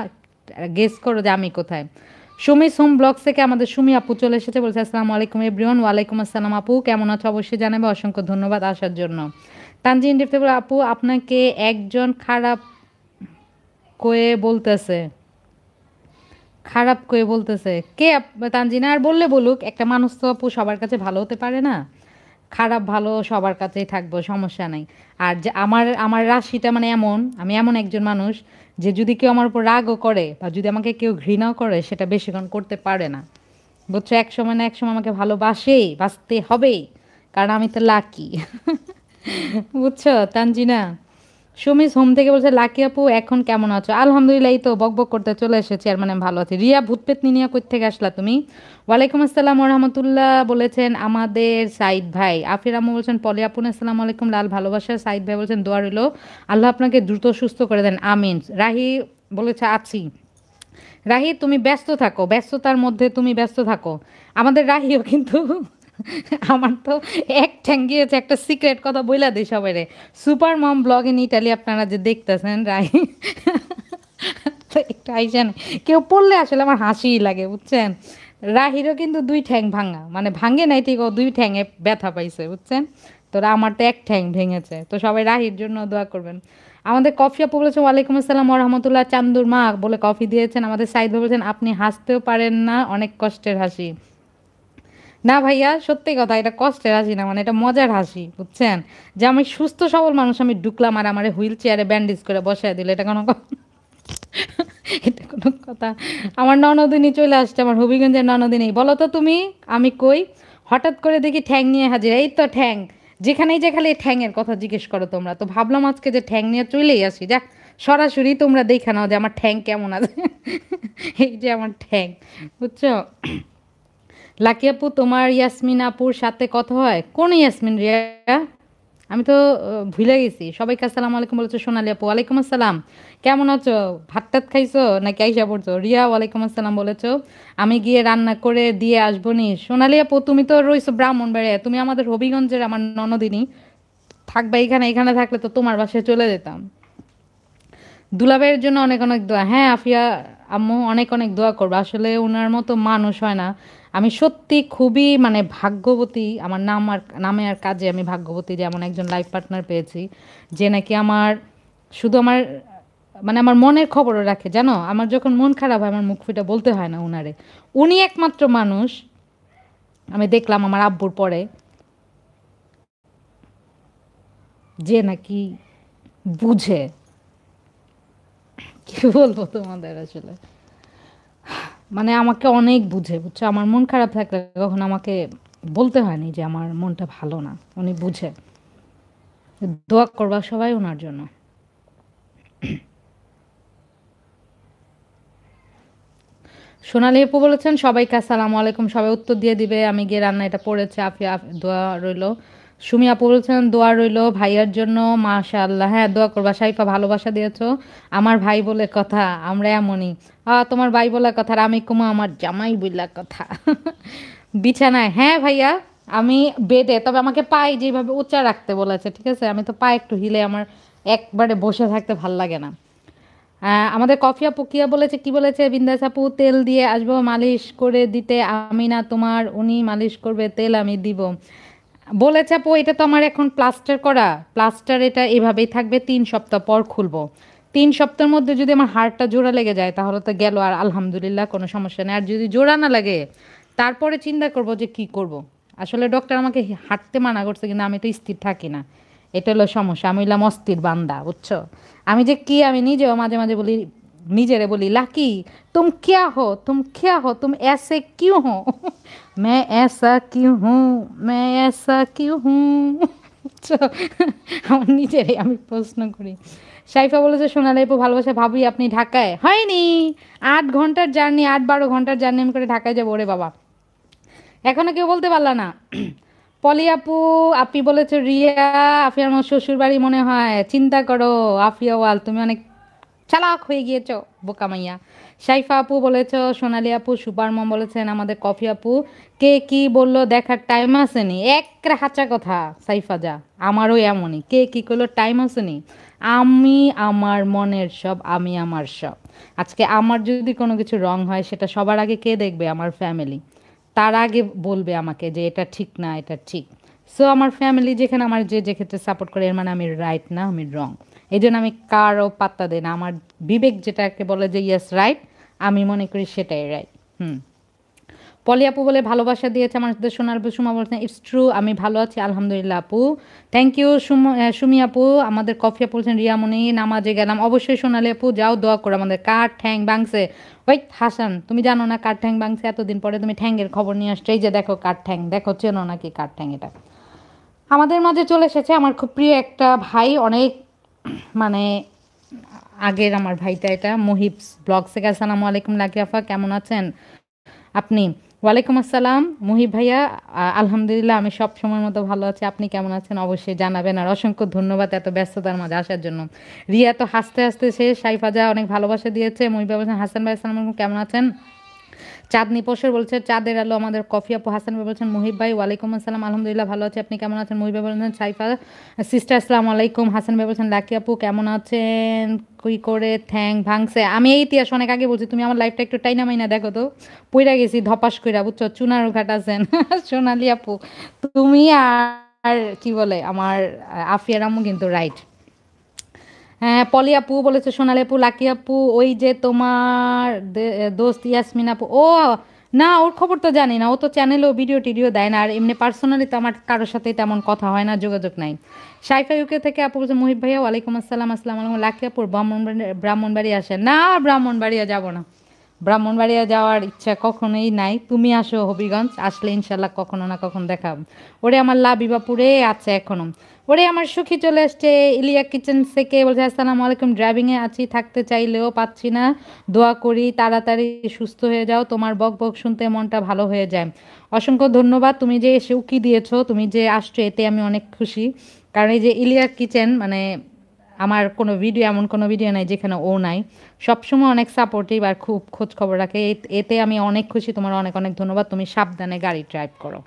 Speaker 1: গেস করো যে আমি কোথায়। সুমি সোম ব্লগ থেকে আমাদের সুমি আপু চলে এসেছে, বলছে আসসালামু আলাইকুম এভরিওয়ান। ওয়ালাইকুম আসসালাম আপু, কেমন আছো অবশ্যই জানাবে, অসংখ্য ধন্যবাদ আসার জন্য। তানজিন ডিফটেবল আপু আপনাকে একজন খারাপ কয়ে বলতেছে, খারাপ কয়ে বলতেছে কে? তানজিনা আর বললে বলুক, একটা মানুষ তো আপু সবার কাছে ভালো হতে পারে না, খারাপ ভালো সবার কাছেই থাকবো, সমস্যা নাই। আর যে আমার আমার রাশিটা মানে এমন, আমি এমন একজন মানুষ যে যদি কেউ আমার উপর রাগও করে বা যদি আমাকে কেউ ঘৃণাও করে সেটা বেশিক্ষণ করতে পারে না, বুঝছো? এক সময় না এক সময় আমাকে ভালোবাসেই, বাঁচতে হবেই, কারণ আমি তো লাকি। বুঝছো তানজিনা? সুমিস হোম থেকে বলছে লাকি আপু এখন কেমন আছো? আলহামদুলিল্লাহ, এই তো বকবক করতে চলে এসেছি, আর মানে ভালো আছি। রিয়া ভূতপেতনি নিয়ে কই থেকে আসলা তুমি? ওয়ালাইকুম আসসালাম রহমতুল্লাহ বলেছেন আমাদের সাইদ ভাই। আফির আম্মু বলছেন পলি আপুন আসসালামু আলাইকুম, লাল ভালোবাসা। সাইদ ভাই বলছেন দোয়া রইল, আল্লাহ আপনাকে দ্রুত সুস্থ করে দেন, আমিন। রাহি বলেছে আছি। রাহি তুমি ব্যস্ত থাকো, ব্যস্ততার মধ্যে তুমি ব্যস্ত থাকো। আমাদের রাহিও কিন্তু আমার তো এক ঠ্যাং গিয়েছে, একটা সিক্রেট কথা বইলা দিই সবাই রে। Super mom blog in Italy আপনারা যে দেখতেছেন, রাহি তো একটু আইসেন, কেউ পড়লে আসলে আমার হাসিই লাগে, বুঝছেন? রাহিরও কিন্তু দুই ঠ্যাং ভাঙা, মানে ভাঙে নাই ঠিক, ও দুই ঠ্যাঙে ব্যথা পাইছে, বুঝছেন? তো আমার তো এক ঠ্যাং ভেঙেছে, তো সবাই রাহির জন্য দোয়া করবেন। আমাদের কফি আপু বলেছেন ওয়ালাইকুম আসসালাম রহমতুল্লাহ, চান্দুর মা বলে কফি দিয়েছেন। আমাদের সাইদ ভাই বলেছেন আপনি হাসতেও পারেন না, অনেক কষ্টের হাসি। না ভাইয়া, সত্যি কথা, এটা কষ্টের হাসি না, মানে এটা মজার হাসি, বুঝছেন? যে আমি সুস্থ সবল মানুষ, আমি ঢুকলাম আর আমার হুইল চেয়ারে ব্যান্ডেজ করে বসায় দিল, এটা কোনো এটা কোনো কথা? আমার ননদিনী চলে আসছে, আমার হবিগঞ্জের ননদিনী। বলো তো তুমি, আমি কই? হঠাৎ করে দেখি ঠ্যাং নিয়ে হাজির, এই তো ঠ্যাং, যেখানেই যে খালি ঠ্যাংয়ের কথা জিজ্ঞেস করো তোমরা, তো ভাবলাম আজকে যে ঠ্যাং নিয়ে চলেই আসি, যা সরাসরি তোমরা দেখে নাও যে আমার ঠ্যাং কেমন আছে। এই যে আমার ঠ্যাং, বুঝছো? লাকি আপু তোমার ইয়াসমিন আপুর সাথে কথা হয়? কোন ইয়াসমিন রিয়া? আমি তো ভুলে গেছি। সবাইকে আসসালামু আলাইকুম বলেছো। সোনালি আপু ওয়ালাইকুম আসসালাম, কেমন আছো? ভাত টাত খাইছো নাকি আইসা পড়ছো? রিয়া ওয়ালাইকুম আসসালাম বলেছো, আমি গিয়ে রান্না করে দিয়ে আসবো নি। সোনালি আপু তুমি তো রইছো ব্রাহ্মণবাড়িয়া, তুমি আমাদের হবিগঞ্জের আমার ননদিনী, থাকবা এখানে, এখানে থাকলে তো তোমার বাসায় চলে যেতাম। দুলাভাইয়ের জন্য অনেক অনেক দোয়া। হ্যাঁ আফিয়া আম্মু, অনেক অনেক দোয়া করবো, আসলে ওনার মতো মানুষ হয় না। আমি সত্যি খুবই মানে ভাগ্যবতী, আমার নাম আর নামে আর কাজে আমি ভাগ্যবতী যে এমন একজন লাইফ পার্টনার পেয়েছি, যে নাকি আমার শুধু আমার মানে আমার মনের খবরও রাখে, জানো? আমার যখন মন খারাপ হয় আমার মুখ ফুটে বলতে হয় না উনারে। উনি একমাত্র মানুষ আমি দেখলাম আমার আব্বুর পরে যে নাকি বুঝে, কি বলবো তোমাদের আসলে, মানে আমাকে অনেক বুঝে, বুঝছো? আমার মন খারাপ থাকলে কখন আমাকে বলতে হয়নি যে আমার মনটা ভালো না, উনি বুঝে। দোয়া করবা সবাই ওনার জন্য। সোনালী আপু বলেছেন সবাইকে আসসালামু আলাইকুম, সবাই উত্তর দিয়ে দিবে, আমি গিয়ে রান্না, এটা পড়েছে আফিয়া, দোয়া রইলো। সুমি আপু বলেছেন দোয়া রইলো ভাইয়ার জন্য, মাশাআল্লাহ। হ্যাঁ দোয়া করবা, সাইফা ভালোবাসা দিয়েছো। আমার ভাই বলে কথা, আমরা এমনই। তোমার ভাই বলে কথা, আর আমি কুমা আমার জামাই বলে কথা। বিছানায়, হ্যাঁ ভাইয়া, আমি বেডে, তবে আমাকে পায়ে যেভাবে উঁচা রাখতে বলেছে, ঠিক আছে? আমি তো পায়ে একটু হিলে, আমার একবারে বসে থাকতে ভাল লাগে না। আমাদের কফি আপু কিয়া বলেছে, কি বলেছে? বিন্দাস আপু তেল দিয়ে আসবো মালিশ করে দিতে, আমি না তোমার, উনি মালিশ করবে, তেল আমি দিব বলেছে। আপু এটা তো আমার এখন প্লাস্টার করা, প্লাস্টার এটা এভাবেই থাকবে, 3 সপ্তাহ পর খুলবো। 3 সপ্তাহের মধ্যে যদি আমার হাড়টা জোড়া লেগে যায় তাহলে তো গেল, আর আলহামদুলিল্লাহ কোনো সমস্যা নেই। আর যদি জোড়া না লাগে তারপরে চিন্তা করব যে কি করব। আসলে ডক্টর আমাকে হাঁটতে মানা করছে, কিন্তু আমি তো স্থির থাকি না, এটা হলো সমস্যা। আমি হইলাম অস্থির বান্দা, বুঝছো? আমি যে কি, আমি নিজেও মাঝে মাঝে বলি, নিজেরে বলি লাকি तुम क्या हो तुम ऐसे क्यों हो? मैं ऐसा क्यों हूँ, मैं ऐसा क्यों हूँ? বুঝছো? আমার নিজেরই আমি প্রশ্ন করি। সাইফা বলেছে সোনালী আপু ভালোবাসা, ভাবি আপনি ঢাকায়? হয়নি, 8 ঘন্টার জার্নি, 8-12 ঘন্টার জার্নি আমি করে ঢাকায় যাবো, ওরে বাবা, এখনো কেউ বলতে পারলা না। পলি আপু, আপনি বলেছে রিয়া আফিয়ার আমার শ্বশুর বাড়ি মনে হয়, চিন্তা করো আফিয়া ওয়াল, তুমি অনেক চালাক হয়ে গিয়েছো বোকা মাইয়া। সাইফা আপু বলেছ, সোনালী আপু, সুপার মম বলেছেন, আমাদের কফি আপু। কে কি বললো দেখার টাইম আসেনি, এক হাঁচা কথা। সাইফা যা, আমারও এমনই, কে কি করলো টাইম আসেনি। আমি আমার মনের সব, আমি আমার সব। আজকে আমার যদি কোনো কিছু রং হয়, সেটা সবার আগে কে দেখবে? আমার ফ্যামিলি। তার আগে বলবে আমাকে যে এটা ঠিক না, এটা ঠিক। সো আমার ফ্যামিলি যেখানে আমার যে ক্ষেত্রে সাপোর্ট করে, এর মানে আমি রাইট না, আমি রং। এই জন্য আমি কারও পাত্তা দিই না। আমার বিবেক যেটাকে বলে যে ইয়েস রাইট, আমি মনে করি সেটাই রাইট। হুম। পলি আপু বলে ভালোবাসা দিয়েছে আমাদের সোনার আপু। সুমা বলছেন ইটস ট্রু, আমি ভালো আছি আলহামদুলিল্লাহ আপু। থ্যাংক ইউ সুমি আপু। আমাদের কফি আপু বলছেন রিয়ামণি, নামাজে গেলাম। অবশ্যই সোনালি আপু যাও, দোয়া করো। আমাদের কার ঠ্যাং ভাঙছে। ওই হাসান, তুমি জানো না কার ঠ্যাং ভাঙছে? এতদিন পরে তুমি ঠ্যাংয়ের খবর নিয়ে আসছো। এই যে দেখো কার ঠ্যাং, দেখো, চেনো নাকি কার ঠ্যাং এটা? আমাদের মাঝে চলে এসেছে আমার খুব প্রিয় একটা ভাই, অনেক মানে আগের আমার ভাইটা, এটা মুহিবস ব্লগ থেকে। আসসালামু আলাইকুম লাকি আফা, কেমন আছেন আপনি? ওয়ালাইকুম আসসালাম মুহিব ভাইয়া। আলহামদুলিল্লাহ, আমি সব সময়ের মতো ভালো আছি। আপনি কেমন আছেন অবশ্যই জানাবেন। আর অসংখ্য ধন্যবাদ এত ব্যস্ততার মাঝে আসার জন্য। রিয়া তো হাসতে হাসতে শেষ। সাইফা যা অনেক ভালোবাসা দিয়েছে। মুহিব ভাই বলছেন হাসান ভাই আসসালামু আলাইকুম, কেমন আছেন? চাঁদনি পোষর বলছে চাঁদের আলো আমাদের কফি আপু। হাসান ভাই বলছেন মুহিব ভাই ওয়ালাইকুম আসসালাম, আলহামদুলিল্লাহ ভালো আছে, আপনি কেমন আছেন? মুহিব ভাই বলছেন সাইফা সিস্টার আসসালামু আলাইকুম। হাসান ভাই বলছেন লাকি আপু কেমন আছেন? কি করে ঠ্যাং ভাঙছে? আমি এই ইতিহাস অনেক আগে বলছি, তুমি আমার লাইফটা একটু টাইনা মাইনা দেখো তো। পইরা গেছি ধপাস কইরা, বুঝছো, চুনার ঘাট আছেন। সোনালি আপু, তুমি আর কি বলে আমার আফিয়ার আম্মু কিন্তু রাইট। হ্যাঁ, পলি আপু বলেছে সোনালি আপু, লাকি আপু, ওই যে তোমার দোস্ত ইয়াসমিন আপু। ও না, ওর খবর তো জানি না। ও তো চ্যানেলেও ভিডিও টিডিও দেয় না। আর এমনি পার্সোনালি তো আমার কারোর সাথেই তেমন কথা হয় না, যোগাযোগ নাই। সাইফা ইউকে থেকে আপু বলছে মুহিব ভাইয়া ওয়ালাইকুম আসসালাম, আসসালামু আলাইকুম। লাকি আপুর ব্রাহ্মণবাড়ি আসে না? ব্রাহ্মণবাড়িয়া যাব না। ব্রাহ্মণবাড়িয়া যাওয়ার ইচ্ছা কখনোই নাই। তুমি আসো হবিগঞ্জ, আসলে ইনশাল্লাহ কখনো না কখন দেখাব। ওরে আমার লাবিবাপুরে আছে এখনো। ওরে আমার সুখী চলে আসছে ইলিয়া কিচেন থেকে, বলছে আসসালামু আলাইকুম, ড্রাইভিংয়ে আছি, থাকতে চাইলেও পাচ্ছি না। দোয়া করি তাড়াতাড়ি সুস্থ হয়ে যাও, তোমার বক বক শুনতে মনটা ভালো হয়ে যায়। অসংখ্য ধন্যবাদ, তুমি যে এসে উকি দিয়েছো, তুমি যে আসছো, এতে আমি অনেক খুশি। কারণ এই যে ইলিয়া কিচেন মানে আমার কোনো ভিডিও, এমন কোনো ভিডিও নাই যেখানে ও নাই। সবসময় অনেক সাপোর্টিভ আর খুব খোঁজ খবর রাখে। এতে আমি অনেক খুশি। তোমার অনেক অনেক ধন্যবাদ। তুমি সাবধানে গাড়ি ড্রাইভ করো।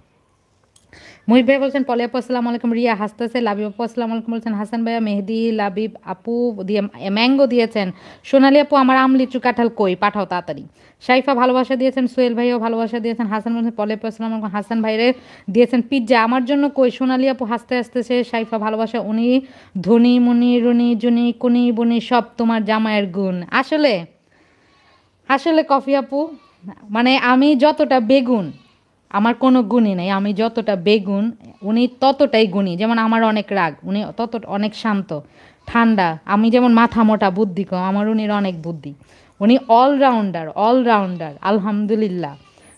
Speaker 1: মুহিব ভাই বলছেন পলি আপু আসসালামু আলাইকুম, রিয়া হাসতেছে। লাবিব আপু আসসালামু আলাইকুম বলছেন হাসান ভাইয়া। মেহেদি লাবিব আপু দিয়ে ম্যাঙ্গো দিয়েছেন। সোনালি আপু আমার আম লিচু কাঁঠাল কই, পাঠাও তাড়াতাড়ি। সাইফা ভালোবাসা দিয়েছেন। সোহেল ভাইও ভালোবাসা দিয়েছেন। হাসান বলছেন পলি আপু আসসালামু আলাইকুম, হাসান ভাইরে দিয়েছেন পিৎজা। আমার জন্য কই? সোনালি আপু হাসতে হাসতেছে। সাইফা ভালোবাসা, উনি ধনী মুনি রুনি জুনি কুনি বুনি সব তোমার জামাইয়ের গুণ। আসলে আসলে কফি আপু, মানে আমি যতটা বেগুন, আমার কোনো গুণই নেই। আমি যতটা বেগুন, উনি ততটাই গুণী। যেমন আমার অনেক রাগ, উনি তত অনেক শান্ত ঠান্ডা। আমি যেমন মাথা মোটা বুদ্ধি কম, আমার উনির অনেক বুদ্ধি। উনি অলরাউন্ডার, অলরাউন্ডার আলহামদুলিল্লাহ।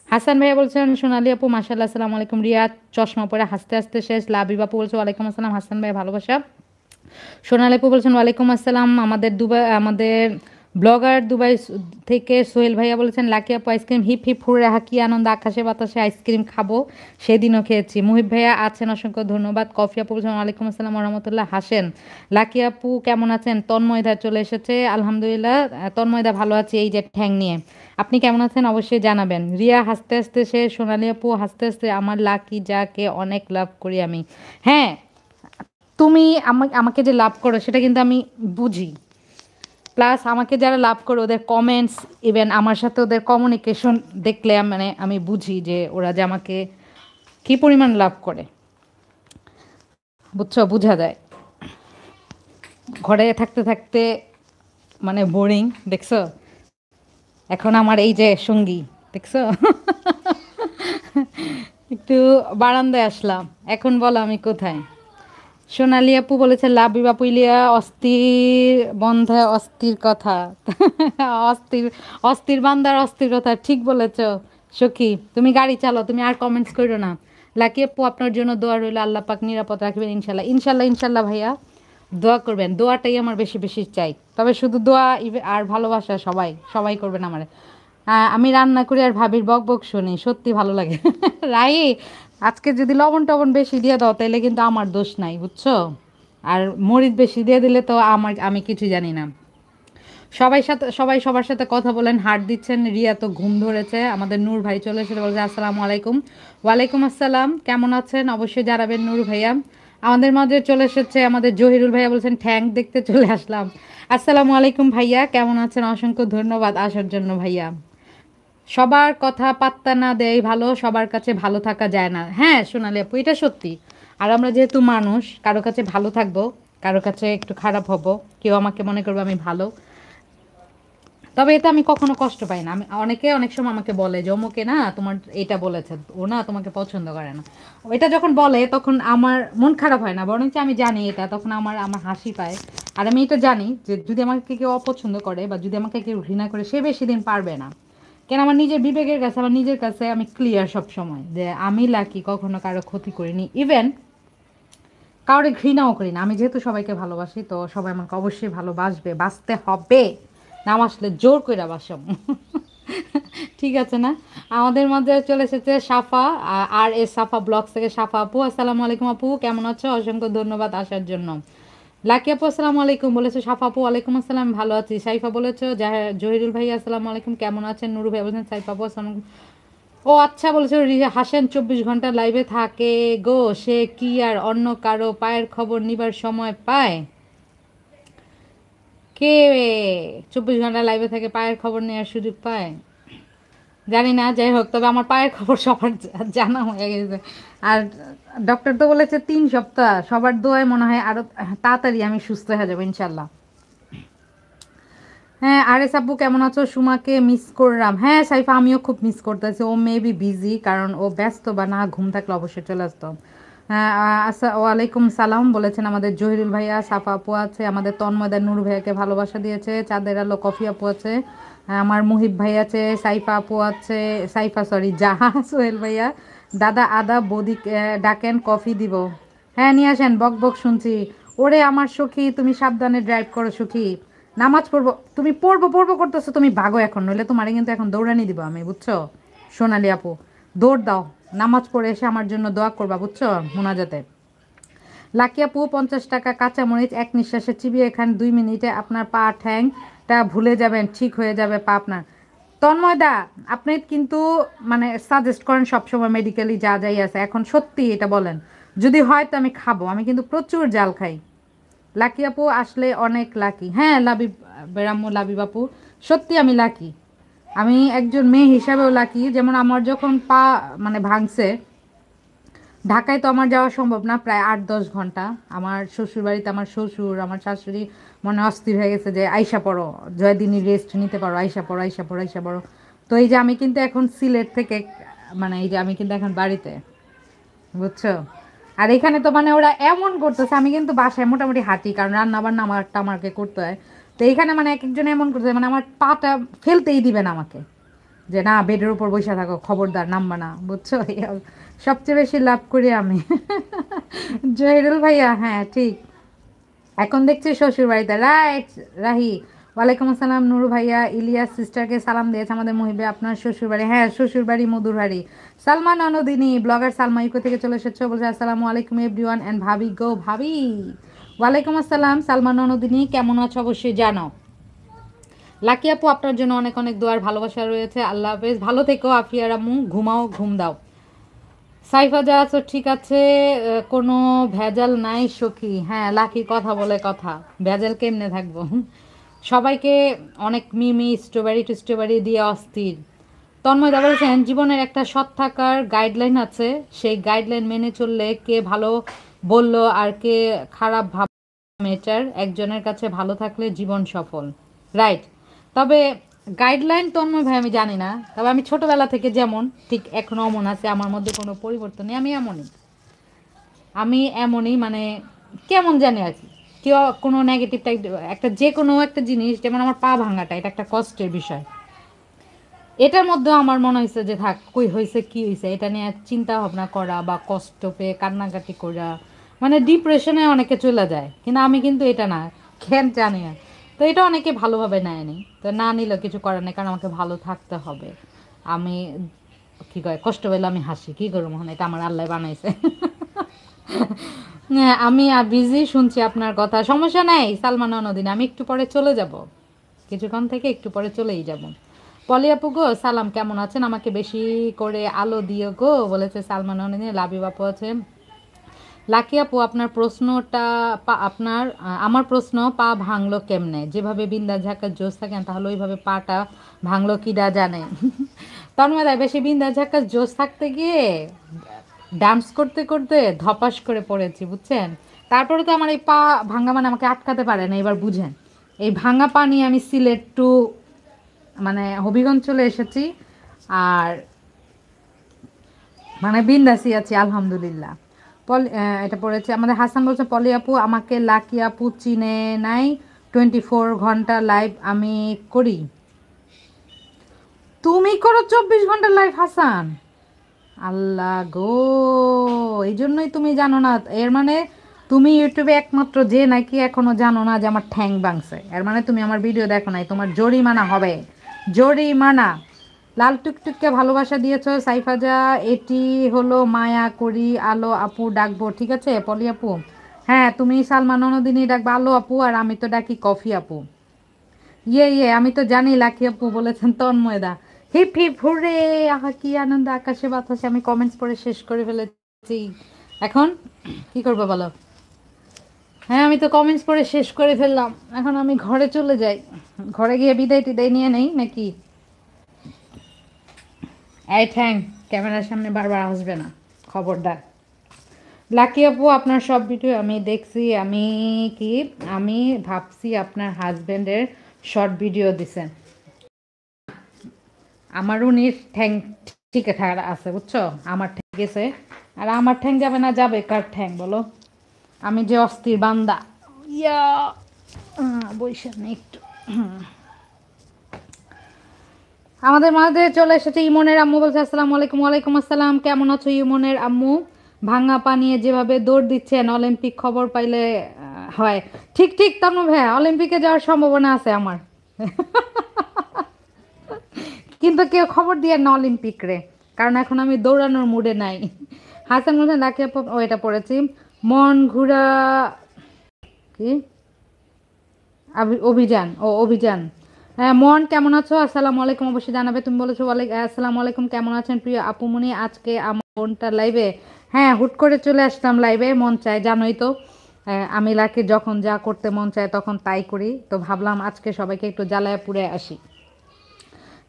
Speaker 1: হাসান ভাইয়া বলছেন সোনালি আপু মাশাআল্লাহ, আসসালামু আলাইকুম। রিয়া চশমা পরে হাসতে হাসতে শেষ। লাবিব আপু বলছে ওয়ালাইকুম আসসালাম, হাসান ভাইয়া ভালোবাসা। সোনালী আপু বলছেন ওয়ালাইকুম আসসালাম। আমাদের দুবাই, আমাদের ব্লগার দুবাই থেকে সোহেল ভাইয়া বলেছেন লাকি আপু আইসক্রিম হিপ হিপ হুড়ে হাঁকি আনন্দ, আকাশে বাতাসে আইসক্রিম খাবো, সেদিনও খেয়েছি। মুহিব ভাইয়া আছেন, অসংখ্য ধন্যবাদ। কফি আপু বলছেন ওয়ালাইকুম আসসালাম রহমতুল্লাহ, হাসেন। লাকি আপু কেমন আছেন? তন্ময়দা চলে এসেছে, আলহামদুলিল্লাহ। তন্ময়দা ভালো আছে, এই যে ঠ্যাং নিয়ে। আপনি কেমন আছেন অবশ্যই জানাবেন। রিয়া হাসতে হাসতে সে, সোনালী আপু হাসতে হাসতে আমার লাকি যাকে অনেক লাভ করি আমি। হ্যাঁ, তুমি আমাকে যে লাভ করো সেটা কিন্তু আমি বুঝি। প্লাস আমাকে যারা লাভ করো ওদের কমেন্টস, ইভেন আমার সাথে ওদের কমিউনিকেশন দেখলে মানে আমি বুঝি যে ওরা যে আমাকে কী পরিমাণ লাভ করে, বুঝছো, বোঝা যায়। ঘরে থাকতে থাকতে মানে বোরিং, দেখছো, এখন আমার এই যে সঙ্গী, দেখছো। একটু বারান্দায় আসলাম, এখন বলো আমি কোথায়। সোনালি আপু বলেছে লাভি বাপু ইলিয়া অস্থির বন্ধে অস্থির কথা। অস্থির, অস্থির বান্দার অস্থির কথা, ঠিক বলেছ সখী। তুমি গাড়ি চালাও, তুমি আর কমেন্টস করো না। লাকি আপু আপনার জন্য দোয়া রইল, আল্লাহ পাক নিরাপদ রাখবেন ইনশাল্লাহ। ইনশাল্লাহ ইনশাল্লাহ ভাইয়া, দোয়া করবেন। দোয়াটাই আমার বেশি বেশি চাই। তবে শুধু দোয়া আর ভালোবাসা সবাই সবাই করবেন আমার। আমি রান্না করি আর ভাবির বক বক শুনি, সত্যি ভালো লাগে। রাই, আজকে যদি লবণ টবণ বেশি দিয়ে দাও তাহলে কিন্তু আমার দোষ নাই, বুঝছো। আর মরিচ বেশি দিয়ে দিলে তো আমি কিছু জানি না। সবাই সবার সাথে কথা বলেন, হার্ট দিচ্ছেন। রিয়া তো ঘুম ধরেছে, আমাদের নূর ভাই চলে এসে বলছে আসসালামু আলাইকুম। ওয়ালাইকুম আসসালাম, কেমন আছেন? অবশ্যই জানাবেন নূর ভাইয়া। আমাদের মাঝে চলে এসেছে আমাদের জহিরুল ভাইয়া, বলছেন ঠ্যাং দেখতে চলে আসলাম। আসসালামু আলাইকুম ভাইয়া, কেমন আছেন? অসংখ্য ধন্যবাদ আসার জন্য ভাইয়া। সবার কথা পাত্তা না দেয় ভালো, সবার কাছে ভালো থাকা যায় না। হ্যাঁ সোনালি আপু, এটা সত্যি। আর আমরা যেহেতু মানুষ, কারো কাছে ভালো থাকবো, কারো কাছে একটু খারাপ হব, কেউ আমাকে মনে করবে আমি ভালো। তবে এতে আমি কখনো কষ্ট পাই না। আমি অনেকে অনেক সময় আমাকে বলে যে অমুকে না তোমার এটা বলেছে, ও না তোমাকে পছন্দ করে না। এটা যখন বলে তখন আমার মন খারাপ হয় না, বরঞ্চ আমি জানি এটা, তখন আমার আমার হাসি পায়। আর আমি এটা জানি যে যদি আমাকে কেউ অপছন্দ করে বা যদি আমাকে কেউ ঘৃণা করে, সে বেশি দিন পারবে না। কেন, আমার নিজের বিবেকের কাছে, আমার নিজের কাছে আমি ক্লিয়ার সব সময় যে আমি লাকি, কখনো কারো ক্ষতি করিনি, ইভেন কাউরে ঘৃণাও করি না। আমি যেহেতু সবাইকে ভালোবাসি, তো সবাই আমাকে অবশ্যই ভালোবাসবে, বাঁচতে হবে, না আসলে জোর কইরা বাসম। ঠিক আছে না? আমাদের মধ্যে চলে এসেছে সাফা, আর এস সাফা ব্লগস থেকে সাফা আপু। আসসালামু আলাইকুম আপু, কেমন আছো? অসংখ্য ধন্যবাদ আসার জন্য। লাকি আপু আসসালামু আলাইকুম বলেছো, সাফা আপু ওয়ালাইকুম আসসালাম, ভালো আছি। সাইফা বলেছো জহিরুল ভাই আসসালামু আলাইকুম, কেমন আছেন? নুরু ভাই বলছেন সাইফা আপু আসসালাম। ও আচ্ছা, বলেছে হাসেন 24 ঘন্টা লাইভে থাকে গো, সে কি আর অন্য কারো পায়ের খবর নিবার সময় পায়? কে 24 ঘন্টা লাইভে থাকে পায়ের খবর নেওয়ার সুযোগ পায়? জানি না, যাই হোক, তবে আমার পায়ের খবর সবার জানা হয়ে গেছে। আর ডক্টর তো বলেছে 3 সপ্তাহ, সবার দোয়ায় মনে হয় আরো তাড়াতাড়ি আমি সুস্থ হয়ে যাবো ইনশাল্লাহ। হ্যাঁ, আরে সাব্বু কেমন আছো? সুমাকে মিস করলাম। হ্যাঁ সাইফা, আমিও খুব মিস করতেছি। ও মেবি বিজি, কারণ ও ব্যস্ত, বা না ঘুম থাকলে অবশ্যই চলে আসতো। হ্যাঁ আচ্ছা, ওয়ালাইকুম সালাম বলেছেন আমাদের জহিরুল ভাইয়া। সাফা আপু আছে, আমাদের তন্ময়দার নূর ভাইয়াকে ভালোবাসা দিয়েছে। চাঁদের আলো কফি আপু আছে, হ্যাঁ, আমার মুহিব ভাই আছে, সাইফা আপু আছে, সাইফা সরি জাহা, সোহেল ভাইয়া, দাদা আদা বৌদি ডাকেন কফি দিব। হ্যাঁ নিয়ে আসেন, বক বক শুনছি। ওরে আমার সখী, তুমি সাবধানে ড্রাইভ করো সখী। নামাজ পড়বো, তুমি পড়বো পড়বো করতেছো, তুমি ভাগো এখন, নইলে তোমারে কিন্তু এখন দৌড়ানি দিব আমি, বুঝছো সোনালি আপু? দৌড় দাও, নামাজ পড়ে এসে আমার জন্য দোয়া করবা, বুঝছো মোনাজাতে। লাকি আপু 50 টাকা কাঁচামরিচ এক নিঃশ্বাসে চিবিয়ে খান 2 মিনিটে, আপনার পা ঠ্যাংটা ভুলে যাবেন, ঠিক হয়ে যাবে পা আপনার। তন্ময়দা, আপনি কিন্তু মানে সাজেস্ট করেন সবসময় মেডিকেলি যা যাই আছে, এখন সত্যি এটা বলেন, যদি হয় তো আমি খাবো। আমি কিন্তু প্রচুর জাল খাই। লাকি আপু আসলে অনেক লাকি। হ্যাঁ লাবিব, বেরাম্মু লাবিব আপু, সত্যি আমি লাকি। আমি একজন মেয়ে হিসাবেও লাকি। যেমন আমার যখন পা মানে ভাঙছে, ঢাকায় তো আমার যাওয়া সম্ভব না প্রায় 8-10 ঘন্টা। আমার শ্বশুর বাড়িতে আমার শ্বশুর আমার শাশুড়ি মনে অস্থির হয়ে গেছে যে আইসা পড়ো, জয়দিনী রেস্ট নিতে পারো, আইসা পড়ো আইসা পড়ো আইসা পড়ো। তো এই যে আমি কিন্তু এখন সিলেট থেকে, মানে এই যে আমি কিন্তু এখন বাড়িতে, বুঝছো? আর এখানে তো মানে ওরা এমন করতেছে, আমি কিন্তু বাসায় মোটামুটি হাঁটি, কারণ রান্না বান্না আমারটা আমাকে করতে হয়। তো এইখানে মানে এক একজন এমন করতেছে, মানে আমার পাটা ফেলতেই দিবে না আমাকে, যে না বেডের উপর বসে থাকো, খবরদার নামবা না, বুঝছো? সবচেয়ে বেশি লাভ করি আমি। জহিরুল ভাইয়া, হ্যাঁ ঠিক। এখন দেখছি শ্বশুর বাড়িতে, রাইট রাহি। ওয়ালাইকুম আসসালাম নুরু ভাইয়া, ইলিয়াস সিস্টারকে সালাম দিয়েছে আমাদের মহিবে, আপনার শ্বশুর বাড়ি? হ্যাঁ শ্বশুর বাড়ি মধুরহারি। সালমা ননদিনী ব্লগার সালমা ইউকে থেকে চলে এসেছো, বলছে আসসালামু আলাইকুম এভরিওয়ান অ্যান্ড ভাবি গো ভাবি। ওয়ালাইকুম আসসালাম সালমা ননদিনী, কেমন আছো অবশ্যই জানো। লাকি আপু আপনার জন্য অনেক অনেক দোয়ার ভালোবাসা রয়েছে। আল্লাহ হাফেজ, ভালো থেকো। আফিয়া রামু, ঘুমাও, ঘুম দাও। সাইফা যা আছো ঠিক আছে, কোনো ভেজাল নাই সখী। হ্যাঁ লাকি কথা বলে কথা, ভেজাল কেমনে থাকবো? সবাইকে অনেক মিমি স্ট্রবেরি স্ট্রবেরি দিয়ে অস্থির। তন্ময় দা বলেছেন জীবনের একটা সৎ থাকার গাইডলাইন আছে, সেই গাইডলাইন মেনে চললে কে ভালো বললো আর কে খারাপ ভাব মেটার, একজনের কাছে ভালো থাকলে জীবন সফল। রাইট। তবে গাইডলাইন তন্ময় ভাই আমি জানি না, তবে আমি ছোটবেলা থেকে যেমন ঠিক এখন অমন আছে, আমার মধ্যে কোনো পরিবর্তন নেই, আমি এমনই। আমি এমনই মানে কেমন জানি আর কি। কেউ কোনো নেগেটিভ টাইপ একটা যে কোনো একটা জিনিস, যেমন আমার পা ভাঙাটা, এটা একটা কষ্টের বিষয়। এটার মধ্যেও আমার মনে হয়েছে যে থাক, কই হয়েছে কি হয়েছে এটা নিয়ে চিন্তা ভাবনা করা বা কষ্ট পেয়ে কান্নাকাটি করা, মানে ডিপ্রেশনে অনেকে চলে যায়, কিন্তু আমি কিন্তু এটা না, কেন জানি না। তো এটা অনেকে ভালোভাবে নেয়নি, তো না নিলেও কিছু করার নেই, কারণ আমাকে ভালো থাকতে হবে। আমি কী কয় কষ্ট পেলে আমি হাসি, কী করবো, মনে এটা আমার আল্লাহ বানাইছে। হ্যাঁ আমি বিজি, শুনছি আপনার কথা, সমস্যা নেই সালমান নদিন, আমি একটু পরে চলে যাব। কিছুক্ষণ থেকে একটু পরে চলেই যাব। পলি আপু গো সালাম, কেমন আছেন? আমাকে বেশি করে আলো দিও গো, বলেছে সালমান অনিনী। লাবিব আপু আছে। লাকি আপু আপনার প্রশ্নটা আমার প্রশ্ন, পা ভাঙলো কেমনে? যেভাবে বিন্দাস ঝাঁকার জোশ থাকেন তাহলে ওইভাবে পাটা ভাঙলো কিডা জানে। তন্ময় দা, বেশি বিন্দাস ঝাঁকার জোশ থাকতে গিয়ে ডান্স করতে করতে ধপাস করে পড়েছি, বুঝছেন? তারপরে তো আমার এই পা ভাঙা মানে আমাকে আটকাতে পারে না। এবার বুঝেন, এই ভাঙা পা নিয়ে আমি সিলেট টু মানে হবিগঞ্জ চলে এসেছি। আর মানে বিন্দাসই আছি আলহামদুলিল্লাহ। এটা পড়েছে আমাদের হাসান, বলছে পলি আপু আমাকে লাকি আপু চিনে নাই, 24 ঘন্টা লাইভ আমি করি। তুমি করো 24 ঘন্টা লাইভ হাসান? আল্লাহ গো, এই জন্যই তুমি জানো না। এর মানে তুমি ইউটিউবে একমাত্র যে নাকি এখনো জানো না যে আমার ঠ্যাং ভাঙছে, এর মানে তুমি আমার ভিডিও দেখো নাই। তোমার জরিমানা হবে, জরিমানা। লাল টুকটুককে ভালোবাসা দিয়েছো সাইফাজা, এটি হলো মায়া করি আলো আপু ডাকবো, ঠিক আছে পলি আপু? হ্যাঁ, তুমি সালমান ননদিনী ডাকবা আলো আপু, আর আমি তো ডাকি কফি আপু। ইয়ে আমি তো জানি লাকি আপু বলেছেন তন্ময়দা। হিপ হিপ হুরে, আহা কি আনন্দ আকাশে বাতাসে। আমি কমেন্টস পড়ে শেষ করে ফেলেছি। এখন কি করবো বলো? হ্যাঁ, আমি তো কমেন্টস পড়ে শেষ করে ফেললাম। এখন আমি ঘরে চলে যাই, ঘরে গিয়ে বিদায় টিদায় নিয়ে নেই নাকি? এই ঠ্যাং ক্যামেরার সামনে বারবার আসবে না, খবরদার। লাকি আপু আপনার সব ভিডিও আমি দেখছি। কি আমি ভাবছি আপনার হাজবেন্ডের শর্ট ভিডিও দিছেন। আমার উনির ঠ্যাং ঠিক আছে বুঝছো, আমার ঠ্যাং গেছে। আর আমার ঠ্যাং যাবে না, যাবে কার ঠ্যাং বলো? আমি যে অস্থির বান্দা। ইয়া বৈশাখ নেই একটু। আমাদের মাঝে চলে এসেছে ইমনের আম্মু, বলছে আসসালামু আলাইকুম। ওয়ালাইকুম আসসালাম, কেমন আছো ইমনের আম্মু? ভাঙা পা নিয়ে যেভাবে দৌড় দিচ্ছেন, অলিম্পিক খবর পাইলে হয়। ঠিক ঠিক তনু ভাইয়া, অলিম্পিকে যাওয়ার সম্ভাবনা আছে আমার। কিন্তু কেউ খবর দিয়ে না অলিম্পিক রে, কারণ এখন আমি দৌড়ানোর মুডে নাই। হাসান বলছেন লাকি আপু, ও এটা পড়েছি। মন ঘুরা কি অভিযান, অভিযান। হ্যাঁ মন কেমন আছো? আসসালামু আলাইকুম, অবশ্যই জানাবে। তুমি বলেছো আসসালামু আলাইকুম, কেমন আছেন প্রিয় আপুমনি? আজকে আমার বোনটা লাইভে। হ্যাঁ, হুট করে চলে আসলাম লাইভে, মন চায় জানোই তো। আমি লাকি যখন যা করতে মন চায় তখন তাই করি, তো ভাবলাম আজকে সবাইকে একটু জ্বালায় পুড়ে আসি।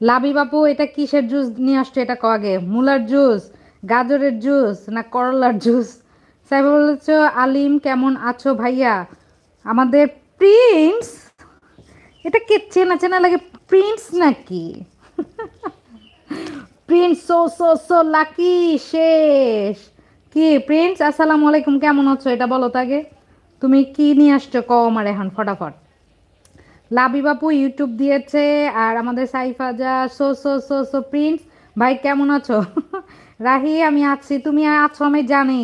Speaker 1: লাবি বাপু, এটা কিসের জুস নিয়ে আসছো? এটা আগে মুলার জুস, গাজরের জুস না করলার জুস? সাহেব বলেছ আলিম কেমন আছো ভাইয়া? আমাদের প্রিন্স, এটা কে চেনা চেনা লাগে, প্রিন্স নাকি? প্রিন্স সো সো সো লাকি শেষ। কি প্রিন্স, আসসালামু আলাইকুম, কেমন আছো? এটা বলো তো আগে, তুমি কি নিয়ে আসছো কও আমার এখন ফটাফট। লাবি বাপু ইউটিউব দিয়েছে, আর আমাদের সাইফাজা সো সো সো সো প্রিন্স ভাই কেমন আছো? রাহি আমি আছি, তুমি আছো আমি জানি।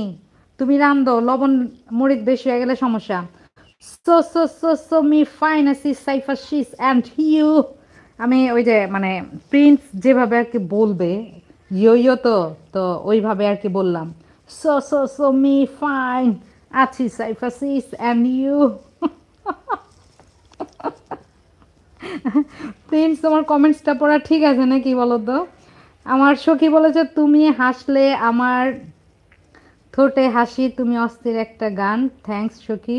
Speaker 1: তুমি রান্ধো, লবণ মরিচ বেশি হয়ে গেলে সমস্যা। সো সো সো সো মি ফাইন আছি সাইফা শিস অ্যান্ড ইউ। আমি ওই যে মানে প্রিন্স যেভাবে আর কি বলবে, ইয়ো ইয়ো তো, তো ওইভাবে আর কি বললাম। সো সো সো মি ফাইন আছি সাইফা শিস অ্যান্ড ইউ। প্রিন্স, তোমার কমেন্টসটা পড়া ঠিক আছে নাকি বলো তো? আমার সখী বলেছে তুমি হাসলে আমার ঠোঁটে হাসি, তুমি অস্থির একটা গান। থ্যাঙ্কস সখী,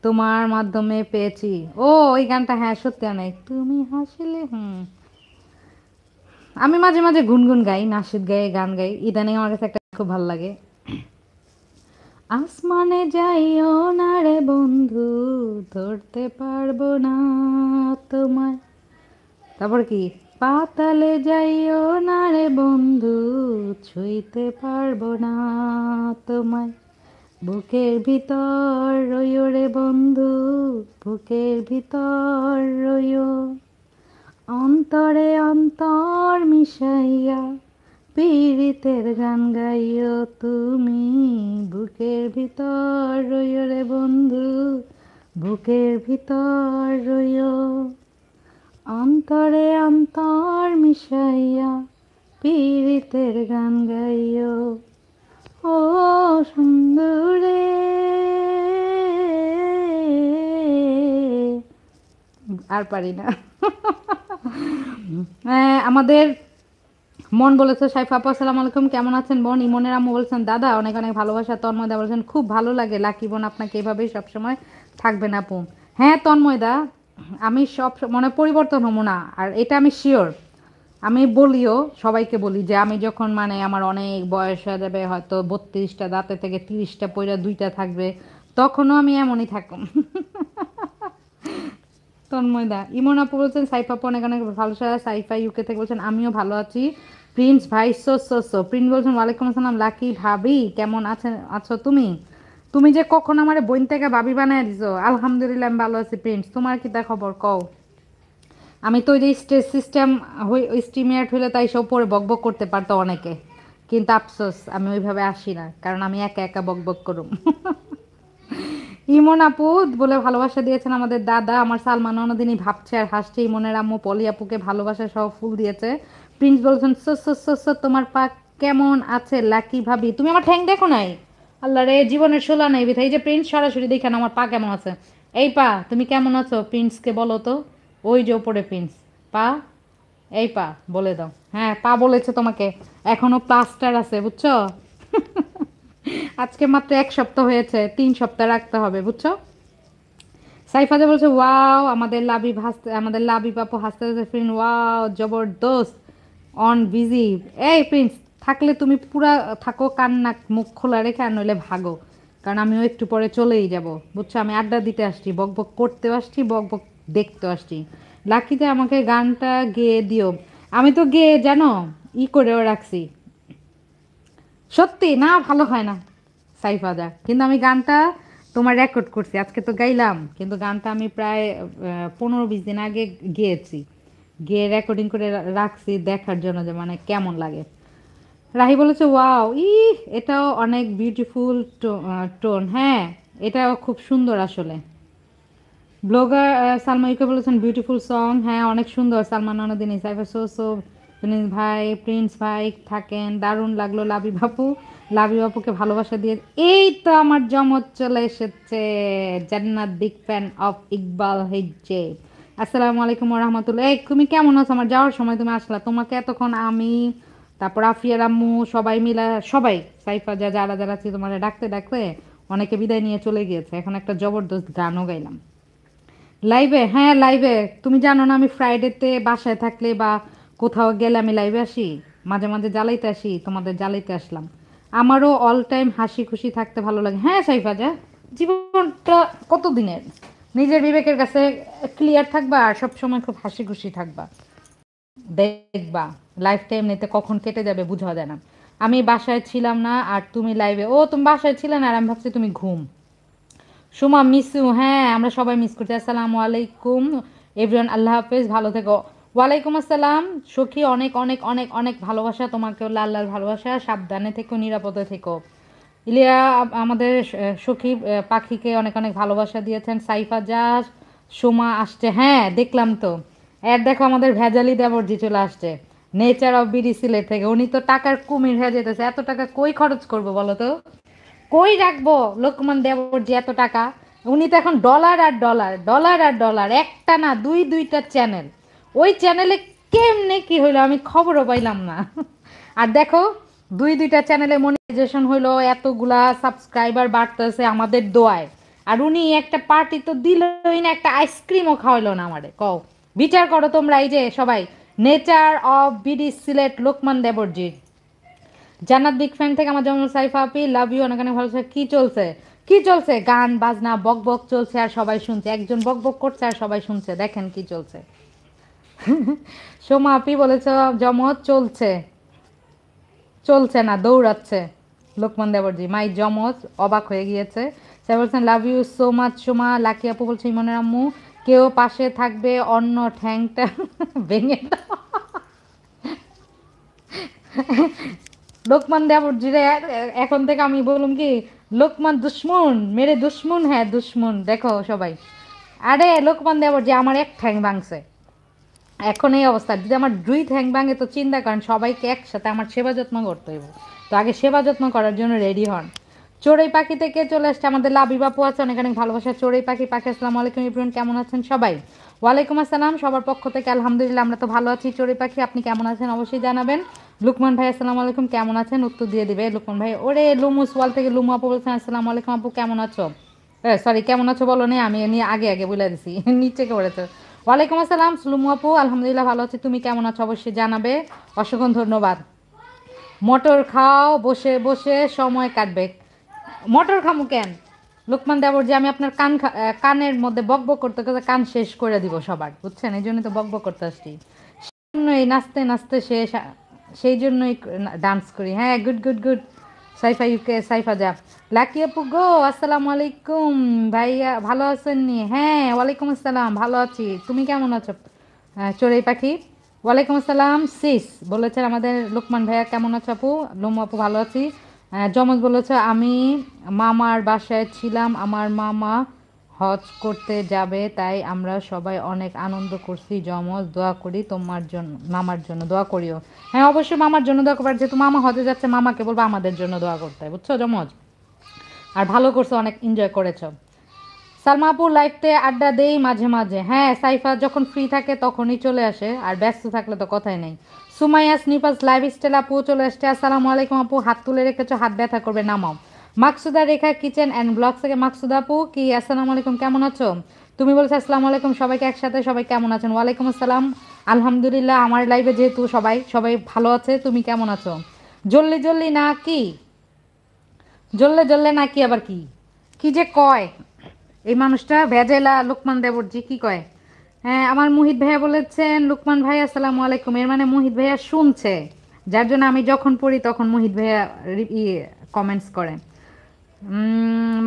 Speaker 1: তোমার মাধ্যমে পেয়েছি। ও ওই গানটা, হ্যাঁ সত্যি অনেক, তুমি হাসলে। আমি মাঝে মাঝে গুনগুন গাই, নাসিদ গাই, গান গাই। ইদানিং আমার কাছে একটা খুব ভালো লাগে। আসমানে যাইও না রে বন্ধু, ধরতে পারবো না তোমায়। তারপর কি, পাতালে যাইও না রে বন্ধু, ছুঁইতে পারবো না তোমায়। বুকের ভিতর রইও রে বন্ধু, বুকের ভিতর রইও। অন্তরে অন্তর মিশাইয়া পীড়িতের গান গাইও তুমি। বুকের ভিতর রইও রে বন্ধু, বুকের ভিতর রইও। অন্তরে অন্তর মিশাইয়া পীড়িতের গান গাইও। ও সুন্দরে, আর পারি না। আমাদের মন বলেছে সাইফা আপু আসসালামু আলাইকুম, কেমন আছেন বোন? ইমনের আম্মু বলছেন দাদা অনেক অনেক ভালোবাসা। তন্ময়দা বলছেন খুব ভালো লাগে লাকি বোন, আপনাকে এভাবেই সবসময় থাকবেন আপু। হ্যাঁ তন্ময়দা, আমি সব মনে পরিবর্তন হবো না, আর এটা আমি শিওর। আমি বলিও সবাইকে বলি যে আমি যখন মানে আমার অনেক বয়স হয়ে যাবে, হয়তো 32টা দাঁতে থেকে 30টা পয়রা দুইটা থাকবে, তখনও আমি এমনই থাকব। তন্ময়দা, ইমন আপু বলছেন সাইফা আপু অনেক অনেক ভালোবাসা। সাইফা ইউকে থেকে বলছেন আমিও ভালো আছি। প্রিন্স ভাই সো প্রিন্স বলছেন ওয়ালাইকুম আসসালাম লাকি ভাবি, কেমন আছেন আছো তুমি? তুমি যে কখন আমার বোন থেকে ভাবি বানায় দিছো, আলহামদুলিল্লাহ আমি ভালো আছি। প্রিন্স তোমার কি তা খবর কও? আমি তো ওই যে স্টেজ সিস্টেম স্টিমিয়ার হলে তাই সব পরে বকবক করতে পারতো অনেকে, কিন্তু আফসোস আমি ওইভাবে আসি না, কারণ আমি একা একা বকবক করুম। ইমন আপু বলে ভালোবাসা দিয়েছেন আমাদের দাদা। আমার সালমান অনদিনই ভাবছে আর হাসছে। ইমনের আম্মু পলি আপুকে ভালোবাসা সহ ফুল দিয়েছে। প্রিন্স বলছেন সো তোমার পা কেমন আছে লাকি ভাবি? তুমি আমার ঠ্যাং দেখো নাই? আল্লাহ রে, জীবনের শোলা নাই বিধাই। এই যে প্রিন্স সরাসরি দেখেন আমার পা কেমন আছে। এই পা তুমি কেমন আছো প্রিন্সকে বলো তো। ওই যে ওপরে প্রিন্স পা, এই পা বলে দাও। হ্যাঁ পা বলেছে তোমাকে, এখনো প্লাস্টার আছে বুঝছো। আজকে মাত্র 1 সপ্তাহ হয়েছে, 3 সপ্তাহ রাখতে হবে বুঝছো। সাইফাজা বলছে ওয়াও, আমাদের লাবিব হাসতে, আমাদের লাবিব আপু হাসতে হাসতে ফ্রেন্ড ওয়াও জবরদস্ত অন বিজি। এই প্রিন্স থাকলে তুমি পুরা থাকো, কান্না মুখ খোলা রেখে, আর নইলে ভাগো, কারণ আমিও একটু পরে চলেই যাব বুঝছো। আমি আড্ডা দিতে আসছি, বক বক করতে আসছি, বক বক দেখতে আসছি। লাকিতে আমাকে গানটা গেয়ে দিও। আমি তো গেয়ে জানো করেও রাখছি। সত্যি না ভালো হয় না সাইফাদা, কিন্তু আমি গানটা তোমার রেকর্ড করছি, আজকে তো গাইলাম, কিন্তু গানটা আমি প্রায় 15-20 দিন আগে গেয়েছি, গিয়ে রেকর্ডিং করে রাখছি দেখার জন্য যে মানে কেমন লাগে। রাহি বলেছে ওয়াও, এটাও অনেক বিউটিফুল টোন। হ্যাঁ এটাও খুব সুন্দর আসলে। ব্লগার সালমা ইউকে বলেছেন বিউটিফুল সং। হ্যাঁ অনেক সুন্দর। সালমান ননদিনী সাইফা সো প্রিন্স ভাই, প্রিন্স ভাই থাকেন, দারুণ লাগলো। লাবি বাপু, লাবি বাপুকে ভালোবাসা দিয়ে। এই তো আমার জমজ চলে এসেছে, জান্নাত বিগ ফ্যান অফ ইকবাল হেজ্জে। আসসালামু আলাইকুম রহমতুল্লাহ। এই তুমি কেমন আছো? আমার যাওয়ার সময় তুমি আসলা, তোমাকে এতক্ষণ আমি, তারপর আফিয়ার আম্মু সবাই মিলা, সবাই সাইফা যা যারা যারা ছিল তোমার ডাকতে ডাকতে অনেকে বিদায় নিয়ে চলে গিয়েছে। এখন একটা জবরদস্ত গানও গাইলাম লাইভে। হ্যাঁ লাইভে, তুমি জানো না আমি ফ্রাইডেতে বাসায় থাকলে বা কোথাও গেলে আমি লাইভে আসি, মাঝে মাঝে জ্বালাইতে আসি, তোমাদের জ্বালাইতে আসলাম। আমারও অল টাইম হাসি খুশি থাকতে ভালো লাগে। হ্যাঁ সাইফাজা, জীবনটা কত দিনের, নিজের বিবেকের কাছে ক্লিয়ার থাকবা আর সবসময় খুব হাসি খুশি থাকবা, দেখবা লাইফটা এমনিতে কখন কেটে যাবে বুঝা যায় না। আমি বাসায় ছিলাম না আর তুমি লাইভে, ও তুমি বাসায় ছিলে না আর আমি ভাবছি তুমি ঘুম। সুমা মিস ইউ, হ্যাঁ আমরা সবাই মিস করছি। আসসালামু আলাইকুম এভরিওয়ান, আল্লাহ হাফেজ, ভালো থেকো। ওয়ালাইকুম আসসালাম সখী, অনেক অনেক অনেক অনেক ভালোবাসা তোমাকেও, লাল লাল ভালোবাসা, সাবধানে থেকো, নিরাপদে থেকো। ইলিয়া আমাদের সখী পাখিকে অনেক অনেক ভালোবাসা দিয়েছেন। সাইফা জাস সোমা আসছে, হ্যাঁ দেখলাম তো। এর দেখো আমাদের ভেজালি দেবরজি চলে আসছে, নেচার অফ বিডি সিলেট থেকে। উনি তো টাকার কুমির হয়ে যেতেছে, এত টাকা কই খরচ করবো বলো তো, কই রাখবো লোকমান দেবর যে এত টাকা। উনি তো এখন ডলার আর ডলার, ডলার আর ডলার, একটা না দুইটা চ্যানেল। ওই চ্যানেলে কেমনে কি হইলো আমি খবরও পাইলাম না। আর দেখো দুইটা চ্যানেলে মনিটাইজেশন হইলো, এতগুলা সাবস্ক্রাইবার বাড়তেছে আমাদের দোয়ায়, আর উনি একটা পার্টি তো দিলই না, একটা আইসক্রিমও খাওয়াইলো না আমারে। কও বিচার করো তোমরা, এই যে সবাই nature of BD Sylhet Lokman দেবরজি। জান্নাত বিগ ফ্যান থেকে আমার জন্য সাইফা আপি লাভ ইউ, অনেক অনেক ভালো। কি চলছে? কি চলছে? গান বাজনা বক বক চলছে আর সবাই শুনছে, একজন বক বক করছে আর সবাই শুনছে, দেখেন কি চলছে। সোমা আপি বলেছে জমজ চলছে, চলছে না দৌড়াচ্ছে। লোকমান দেবরজি মাই জমজ অবাক হয়ে গিয়েছে। সে বলছেন love you so much Soma. Lucky আপু বলছে ইমনের আম্মু কেউ পাশে থাকবে অন্য ঠ্যাংটা ভেঙে দাও। লোকমান দেবরজিরে এখন থেকে আমি বললাম কি, লোকমান দুশ্মন মেরে দুশ্মন, হ্যাঁ দুশ্মন দেখো সবাই। আরে লোকমান দেবরজি আমার এক ঠ্যাং ভাঙছে, এখন এই অবস্থা, যদি আমার 2 ঠ্যাং ভাঙে তো চিন্তা করেন, সবাইকে একসাথে আমার সেবা যত্ন করতে হইব, তো আগে সেবা যত্ন করার জন্য রেডি হন। চড়ুই পাখি থেকে চলে আসছে আমাদের লাবি বাপু আছে, অনেক অনেক ভালোবাসা। চড়ুই পাখি পাখি আসসালামু আলাইকুম এভরিওয়ান, কেমন আছেন সবাই? ওয়ালাইকুম আসসালাম, সবার পক্ষ থেকে আলহামদুলিল্লাহ আমরা তো ভালো আছি। চড়ুই পাখি আপনি কেমন আছেন অবশ্যই জানাবেন। লুকমান ভাই আসসালামু আলাইকুম, কেমন আছেন উত্তর দিয়ে দিবে লুকমান ভাই। ওরে লুমুস ওয়াল থেকে লুমু আপু বলছেন আসসালামু আলাইকুম আপু কেমন আছো। সরি কেমন আছো বলো নি, আমি নিয়ে আগে আগে বলে দিছি নিচে করেছো। ওয়ালাইকুম আসসালাম লুমু আপু, আলহামদুলিল্লাহ ভালো আছি, তুমি কেমন আছো অবশ্যই জানাবে। অসংখ্য ধন্যবাদ। মটর খাও বসে বসে সময় কাটবে। মটর খামু কেন লোকমান দেবর যে আমি আপনার কানের মধ্যে বকবক করতে করতে কান শেষ করে দিব সবার, বুঝছেন, এই জন্যই তো বকবক করতে আসছি। সেই জন্যই নাচতে নাচতে সেই জন্যই ডান্স করি। হ্যাঁ good good good. Saifa UK Saifa যা। লাকি আপু গো আসসালামু আলাইকুম ভাইয়া, ভালো আছেন নি? হ্যাঁ ওয়ালাইকুম আসসালাম, ভালো আছি, তুমি কেমন আছো? চড়ুই পাখি ওয়ালাইকুম আসসালাম সিস বলেছেন আমাদের লোকমান ভাইয়া, কেমন আছো আপু? লুমু আপু ভালো আছি। জমজ বলেছে আমি মামার বাসায় ছিলাম, আমার মামা হজ করতে যাবে তাই আমরা সবাই অনেক আনন্দ করছি। জমজ দোয়া করি তোমার জন্য, মামার জন্য দোয়া করিও। হ্যাঁ অবশ্যই মামার জন্য দোয়া করবার, যেহেতু মামা হজে যাচ্ছে মামাকে বলবো আমাদের জন্য দোয়া করতে, বুঝছো জমজ। আর ভালো করছো, অনেক এনজয় করেছো। সালমা আপু লাইফতে আড্ডা দেই মাঝে মাঝে। হ্যাঁ সাইফা যখন ফ্রি থাকে তখনই চলে আসে, আর ব্যস্ত থাকলে তো কথাই নেই। সুমাইয়া স্নিপাস লাইফস্টাইল আপু চলে আসছে, আসসালামু আলাইকুম আপু, হাত তুলে রেখেছো হাত ব্যথা করবে নামাও। মাকসুদা রেখা কিচেন অ্যান্ড ব্লগস থেকে মাকসুদা আপু কি আসসালামু আলাইকুম কেমন আছো? তুমি বলছো আসসালামু আলাইকুম সবাইকে একসাথে, সবাই কেমন আছেন? ওয়ালাইকুম আসসালাম আলহামদুলিল্লাহ, আমার লাইভে যেহেতু সবাই সবাই ভালো আছে, তুমি কেমন আছো? জল্লি জল্লি না কি, জ্বললে জ্বললে না কি, আবার কি কি যে কয় এই মানুষটা ভেজেলা লোকমান দেবরজি কি কয়। হ্যাঁ আমার মুহিত ভাইয়া বলেছেন লুকমান ভাই আসসালামু আলাইকুম, এর মানে মুহিত ভাইয়া শুনছে, যার জন্য আমি যখন পড়ি তখন মুহিত ভাইয়া কমেন্টস করে।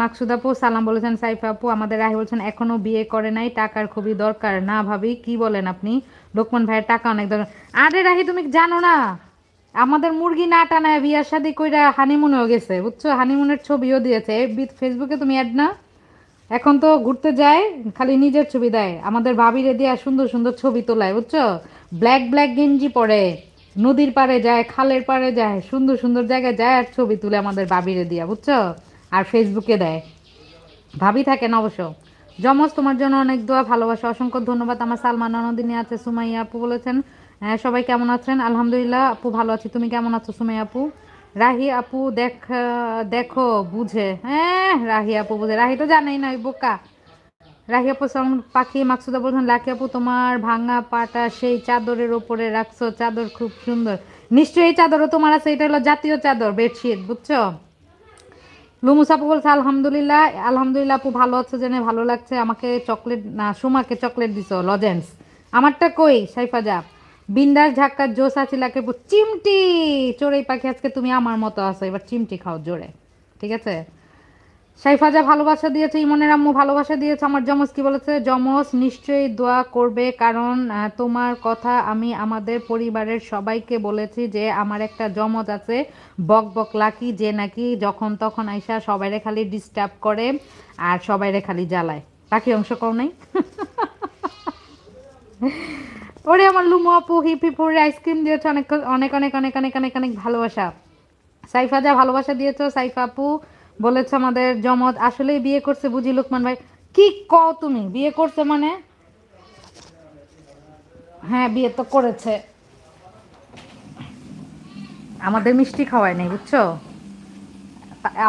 Speaker 1: মাকসুদ আপু সালাম বলেছেন। সাইফা আপু আমাদের রাহি বলছেন এখনো বিয়ে করে নাই, টাকার খুবই দরকার। না ভাবি কি বলেন আপনি, লোকমান ভাইয়ের টাকা অনেক দরকার। আরে রাহি তুমি জানো না আমাদের মুরগি না টানায় বিয়ার শাদী কইরা হানিমুনেও গেছে, বুঝছো, হানিমুনের ছবিও দিয়েছে। ফেসবুকে তুমি অ্যাড না, এখন তো ঘুরতে যায় খালি নিজের ছবি দেয়, আমাদের ভাবিরে দিয়ে সুন্দর সুন্দর ছবি তোলায়, বুঝছো। ব্ল্যাক ব্ল্যাক গেঞ্জি পরে নদীর পাড়ে যায়, খালের পাড়ে যায়, সুন্দর সুন্দর জায়গায় যায় আর ছবি তুলে আমাদের ভাবিরে দিয়া, বুঝছো, আর ফেসবুকে দেয়। ভাবি থাকেন অবশ্য। যমজ তোমার জন্য অনেক দোয়া ভালোবাসা, অসংখ্য ধন্যবাদ। আমার সালমান ননদিনী আছে। সুমাইয়া আপু বলেছেন হ্যাঁ সবাই কেমন আছেন? আলহামদুলিল্লাহ আপু ভালো আছি, তুমি কেমন আছো সুমাইয়া আপু? রাহি আপু দেখো বুঝে, হ্যাঁ রাহি আপু বুঝে, রাহি তো জানেই না ওই বোকা। রাহি আপু সালাম পাখি মাকসুদা বলছেন লাকি আপু তোমার ভাঙা পাটা সেই চাদরের ওপরে রাখছো, চাদর খুব সুন্দর। নিশ্চয়ই এই চাদরও তোমার আছে, এটা হলো জাতীয় চাদর বেডশিট, বুঝছো। লুমুস আপু বলছে আলহামদুলিল্লাহ, আলহামদুলিল্লাহ আপু ভালো আছে জেনে ভালো লাগছে। আমাকে চকলেট না সুমাকে চকলেট দিছো লজেন্স, আমারটা কই সাইফা যা। বিন্দাস ঝাক্কার জোস আছে লাকে চিমটি। চড়ুই পাখি আজকে তুমি আমার মতো আছো, এবার চিমটি খাও জোরে, ঠিক আছে। সাইফাজা ভালোবাসা দিয়েছে, ইমনের আম্মু ভালোবাসা দিয়েছে। আমার যমজ কি বলেছে, যমজ নিশ্চয়ই দোয়া করবে কারণ তোমার কথা আমি আমাদের পরিবারের সবাইকে বলেছি যে আমার একটা যমজ আছে বক বক লাকি, যে নাকি যখন তখন আইসা সবাইরে খালি ডিস্টার্ব করে আর সবাইরে খালি জ্বালায়। বাকি অংশ কও নাই ওরে আমার লুমু আপু হিপ হিপ করে আইসক্রিম দিয়েছে, অনেক অনেক অনেক অনেক অনেক অনেক অনেক ভালোবাসা। সাইফা যা ভালোবাসা দিয়েছো। সাইফা আপু বলেছে আমাদের জমজ আসলেই বিয়ে করছে বুঝি লুকমান ভাই। কি কও তুমি, বিয়ে করছে মানে? হ্যাঁ বিয়ে তো করেছে, আমাদের মিষ্টি খাওয়ায় নাই, বুঝছো।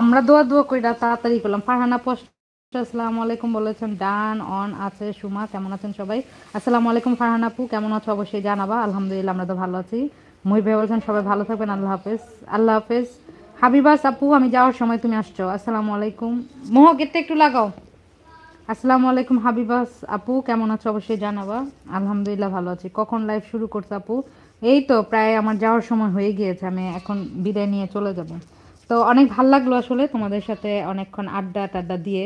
Speaker 1: আমরা দোয়া দোয়া কইরা তাড়াতাড়ি করলাম। ফারহানা পোস্ট আসসালামু আলাইকুম বলেছেন ডান অন আছে। সুমা কেমন আছেন সবাই? আসসালামু আলাইকুম ফারহানা আপু কেমন আছো অবশ্যই জানাবা। আলহামদুলিল্লাহ আমরা তো ভালো আছি। মহিব ভাই বলছেন সবাই ভালো থাকবেন, আল্লাহ হাফেজ। আল্লাহ হাফেজ। হাবিবাস আপু আমি যাওয়ার সময় তুমি আসছো, আসসালামু আলাইকুম। মোহ গেটটা একটু লাগাও। আসসালামু আলাইকুম হাবিবাস আপু কেমন আছো অবশ্যই জানাবা। আলহামদুলিল্লাহ ভালো আছি। কখন লাইভ শুরু করছো আপু? এই তো প্রায় আমার যাওয়ার সময় হয়ে গিয়েছে, আমি এখন বিদায় নিয়ে চলে যাব। তো অনেক ভাল লাগলো আসলে তোমাদের সাথে অনেকক্ষণ আড্ডা টাড্ডা দিয়ে,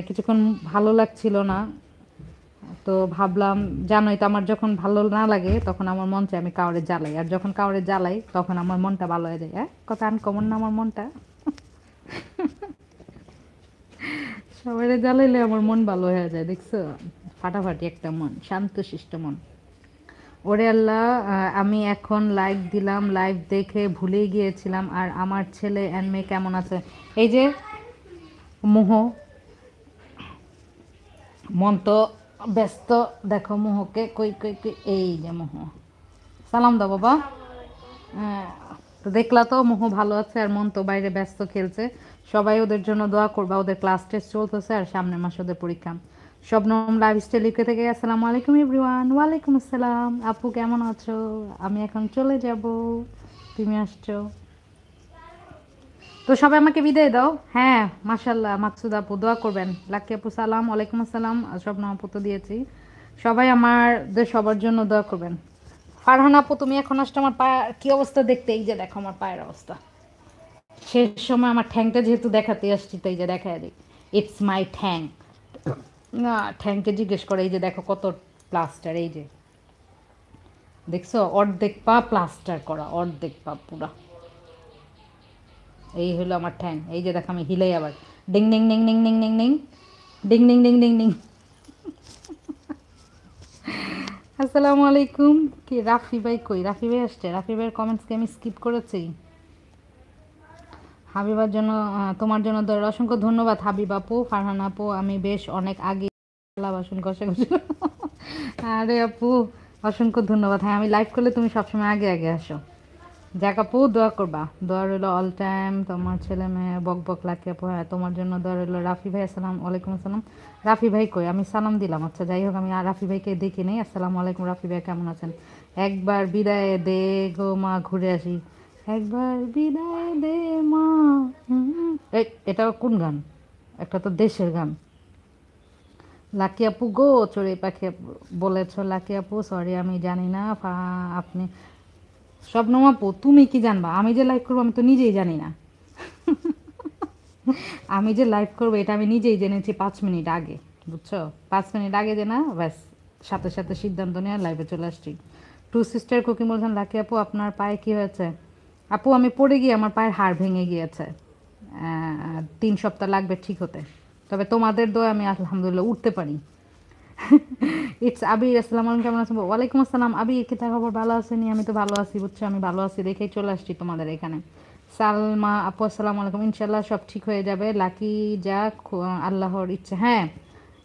Speaker 1: কিছুক্ষণ ভালো লাগছিল না। তো ভাবলাম জানোই তো আমার যখন ভালো না লাগে তখন আমার মন চায় আমি কাউরে জ্বালাই, আর যখন কাউরে জ্বালাই তখন আমার মনটা ভালো হয়ে যায়। হ্যাঁ কথা আনকমন না আমার মনটা সবাই জ্বালাইলে আমার মন ভালো হয়ে যায়, দেখছো, ফাটাফাটি একটা মন, শান্ত শিষ্ট মন। ওরে আল্লাহ আমি এখন লাইভ দিলাম, লাইভ দেখে ভুলেই গিয়েছিলাম। আর আমার ছেলে অ্যান্ড মেয়ে কেমন আছে? এই যে মোহ মন তো ব্যস্ত দেখো মোহকে, কই কই কই, এই যে মোহ, সালাম দাও বাবা। হ্যাঁ, তো দেখলা তো মোহ ভালো আছে, আর মন তো বাইরে ব্যস্ত খেলছে। সবাই ওদের জন্য দোয়া করবা, ওদের ক্লাস টেস্ট চলতেছে আর সামনের মাসে ওদের পরীক্ষা। শবনম লাইফস্টাইল লিখে থেকে আসসালামু আলাইকুম এভরিওয়ান। ওয়ালাইকুম আসসালাম আপু, কেমন আছো? আমি এখন চলে যাব, তুমি আসছো। তো সবাই আমাকে বিদায় দাও। হ্যাঁ, মাশাল্লাহ, মাকসুদ আপু দোয়া করবেন। লাকি আপু সালাম, ওয়ালাইকুম আসসালাম, আর শবনম আপু তো দিয়েছি। সবাই আমাদের সবার জন্য দোয়া করবেন। ফারহান আপু তুমি এখন আসছো, আমার পা কি অবস্থা দেখতে, এই যে দেখো আমার পায়ের অবস্থা। শেষ সময় আমার ঠ্যাংটা যেহেতু দেখাতে আসছি, তো এই যে দেখায় দিই, ইটস মাই ঠ্যাং। না, ঠ্যাংকে জিজ্ঞেস করে, এই যে দেখো কত প্লাস্টার, এই যে দেখছো, অর্ধেক পা প্লাস্টার করা, অর্ধেক পা পুরা। এই হলো আমার ঠ্যাং, এই যে দেখো আমি হিলাই আবার, ding ding ding ding ding ding ding, ding ding ding ding ding. আসসালামু আলাইকুম। কি রাফি ভাই কই? রাফি ভাই আসছে? রাফি ভাইয়ের কমেন্টসকে আমি স্কিপ করেছি। হাবিবার জন্য তোমার জন্য অসংখ্য ধন্যবাদ হাবিব আপু, ফারহান আপু, আমি বেশ অনেক আগে বাসন কষে কষে। আরে আপু, অসংখ্য ধন্যবাদ। হ্যাঁ, আমি লাইভ করলে তুমি সবসময় আগে আগে আসো। যাক আপু, দোয়া করবা, দোয়া রইলো অল টাইম। তোমার ছেলে মেয়ে বক বক লাগে আপু। হ্যাঁ, তোমার জন্য দোয়া রইলো। রাফি ভাই আসসালাম ওয়ালাইকুম আসসালাম। রাফি ভাই কই? আমি সালাম দিলাম। আচ্ছা যাই হোক, আমি আর রাফি ভাইকে দেখি নেই। আসসালামু আলাইকুম রাফি ভাই, কেমন আছেন? একবার বিদায় দে গো মা, ঘুরে আসি। একবার বিদায় দে মা। এই, এটা কোন গান? একটা তো দেশের গান। লাকি আপু গো, চড়ুই পাখি আপু বলেছ। লাকি আপু সরি, আমি জানি না আপনি। শবনম আপু তুমি কি জানবা? আমি যে লাইভ করবো আমি তো নিজেই জানি না। আমি যে লাইভ করবো এটা আমি নিজেই জেনেছি 5 মিনিট আগে, বুঝছো? 5 মিনিট আগে যে না, ব্যাস সাথে সাথে সিদ্ধান্ত নিয়ে লাইভে চলে আসছি। টু সিস্টার কুকি বলছেন, লাকি আপু আপনার পায়ে কি হয়েছে? আপু আমি পড়ে গিয়ে আমার পায়ের হাড় ভেঙে গিয়েছে। 3 সপ্তাহ লাগবে ঠিক হতে। তবে তোমাদের দোয়া আমি আলহামদুলিল্লাহ উঠতে পারি। ইটস আবি, আসসালামু আলাইকুম, কেমন আছেন? ওয়ালাইকুম আসসালাম আবি, কি তা খবর? ভালো আছেনি? আমি তো ভালো আছি, বুঝছো, আমি ভালো আছি দেখেই চলে আসছি তোমাদের এখানে। সালমা আপু আসসালামু আলাইকুম, ইনশাল্লাহ সব ঠিক হয়ে যাবে। লাকি যা আল্লাহর ইচ্ছে। হ্যাঁ,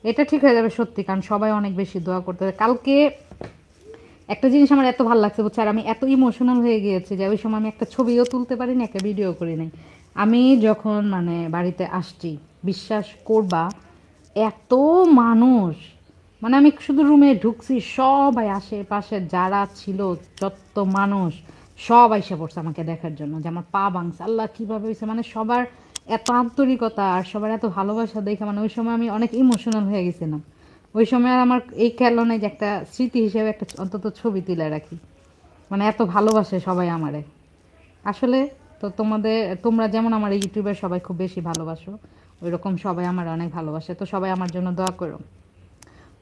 Speaker 1: এটা ঠিক হয়ে যাবে সত্যি, কারণ সবাই অনেক বেশি দোয়া করতে হবে। কালকে একটা জিনিস আমার এত ভালো লাগছে, বুঝছো, আর আমি এত ইমোশনাল হয়ে গিয়েছি যে ওই সময় আমি একটা ছবিও তুলতে পারিনি, একটা ভিডিও করি নাই। আমি যখন মানে বাড়িতে আসছি, বিশ্বাস করবা, এত মানুষ, মানে আমি শুধু রুমে ঢুকছি, সবাই আশেপাশে যারা ছিল, যত মানুষ, সব আইসা পড়ছে আমাকে দেখার জন্য যে আমার পা ভাঙছে। আল্লাহ কীভাবে হয়েছে, মানে সবার এত আন্তরিকতা আর সবার এত ভালোবাসা দেখে, মানে ওই সময় আমি অনেক ইমোশনাল হয়ে গেছিলাম। ওই সময় আর আমার এই খেয়াল নেই যে একটা স্মৃতি হিসেবে একটা অন্তত ছবি তুলে রাখি। মানে এত ভালোবাসে সবাই আমারে আসলে। তো তোমরা যেমন আমার ইউটিউবের সবাই খুব বেশি ভালোবাসো, ওই রকম সবাই আমার অনেক ভালোবাসে। তো সবাই আমার জন্য দোয়া করো।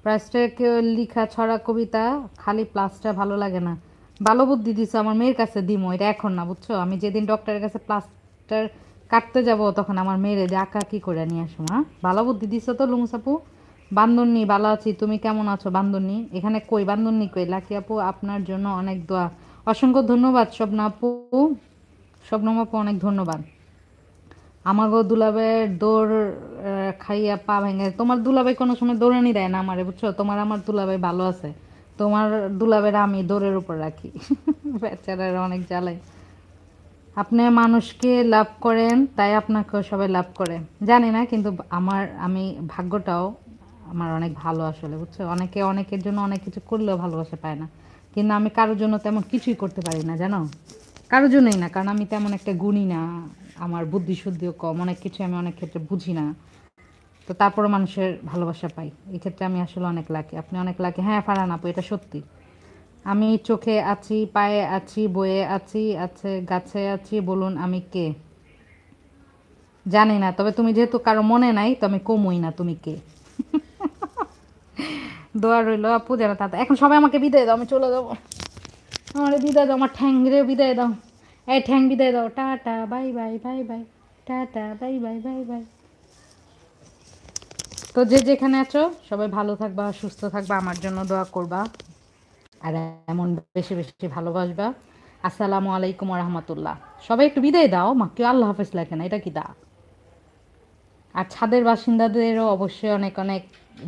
Speaker 1: প্লাস্টারকে লিখা ছড়া কবিতা, খালি প্লাস্টার ভালো লাগে না। ভালো বুদ্ধি দিছো, আমার মেয়ের কাছে দিমো, এটা এখন না, বুঝছো? আমি যেদিন ডক্টরের কাছে প্লাস্টার কাটতে যাব তখন আমার মেয়েরে যে আঁকা কি করে নিয়ে আসো। হ্যাঁ, ভালো বুদ্ধি দিছো তো লুমসাপু। বান্দরনি ভালো আছি, তুমি কেমন আছো? বান্দরনি এখানে কই? বান্দরনি কই? লাকি আপু আপনার জন্য অনেক দোয়া। অসংখ্য ধন্যবাদ শবনা আপু, শবনম আপু অনেক ধন্যবাদ। আমাগো দুলাভাইয়ের দৌড় খাইয়া পা ভেঙে। তোমার দুলাভাই কোনো সময় দৌড়ানি দেয় না আমারে, বুঝছো? তোমার আমার দুলাভাই ভালো আছে, তোমার দুলাভাইরা আমি দৌড়ের উপর রাখি। বেচারারা অনেক জ্বালাই। আপনি মানুষকে লাভ করেন তাই আপনাকেও সবাই লাভ করে, জানি না, কিন্তু আমি ভাগ্যটাও আমার অনেক ভালো আসলে, বুঝছো? অনেকে অনেকের জন্য অনেক কিছু করলেও ভালোবাসা পায় না, কিন্তু আমি কারোর জন্য তেমন কিছুই করতে পারি না, জানো? কারোর জন্যই না, কারণ আমি তেমন একটা গুণী না, আমার বুদ্ধি শুদ্ধিও কম, অনেক কিছু আমি অনেক ক্ষেত্রে বুঝি না। তো তারপরে মানুষের ভালোবাসা পাই, এই ক্ষেত্রে আমি আসলে অনেক লাকি। আপনি অনেক লাকি। হ্যাঁ ফারহান আপু, এটা সত্যি। আমি চোখে আছি, পায়ে আছি, বয়ে আছি, আছে গাছে আছি, বলুন আমি কে? জানি না, তবে তুমি যেহেতু কারো মনে নাই তো আমি কমই না তুমি কে। দোয়া রইলো আপু যেন তা। এখন সবাই আমাকে বিদায় দাও, আমি চলে যাবো। আমার বিদায় দাও, আমার ঠ্যাং রে বিদায় দাও। এই ঠ্যাং বিদায় দাও, tata bye bye bye bye, tata bye bye bye bye. তো যে যেখানে আছো সবাই ভালো থাকবা, সুস্থ থাকবা, আমার জন্য দোয়া করবা, আর এমন বেশি বেশি ভালোবাসবা। আসসালামু আলাইকুম রহমতুল্লাহ। সবাই একটু বিদায় দাও, মা কেউ আল্লাহ হাফেজ লেখে না, এটা কি দা? আর ছাদের বাসিন্দাদেরও অবশ্যই অনেক অনেক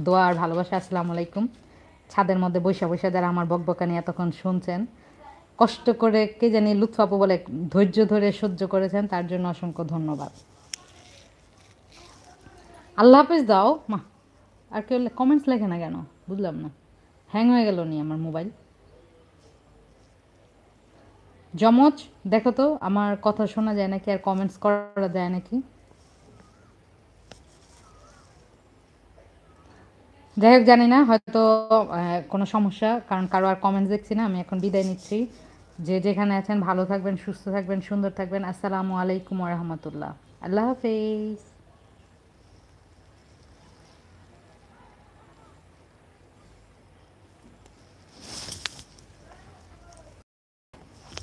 Speaker 1: দোয়া আর ভালোবাসা। আসসালামু আলাইকুম। ছাদের মধ্যে বৈশা বৈশা যারা আমার বকবকানি এতক্ষণ শুনছেন, কষ্ট করে কে জানি লুৎফাপু বলে ধৈর্য ধরে সহ্য করেছেন, তার জন্য অসংখ্য ধন্যবাদ। আল্লাহ হাফেজ দাও মা। আর কেউ কমেন্টস লেখে না কেন বুঝলাম না, হ্যাং হয়ে গেল নি আমার মোবাইল। যমজ, দেখো তো আমার কথা শোনা যায় নাকি আর কমেন্টস করা যায় নাকি। যাই হোক, জানি না, হয়তো কোনো সমস্যা, কারণ কারো আর কমেন্টস দেখছি না। আমি এখন বিদায় নিচ্ছি। যে যেখানে আছেন ভালো থাকবেন, সুস্থ থাকবেন, সুন্দর থাকবেন। আসসালামু আলাইকুম রহমতুল্লাহ। আল্লাহ হাফেজ।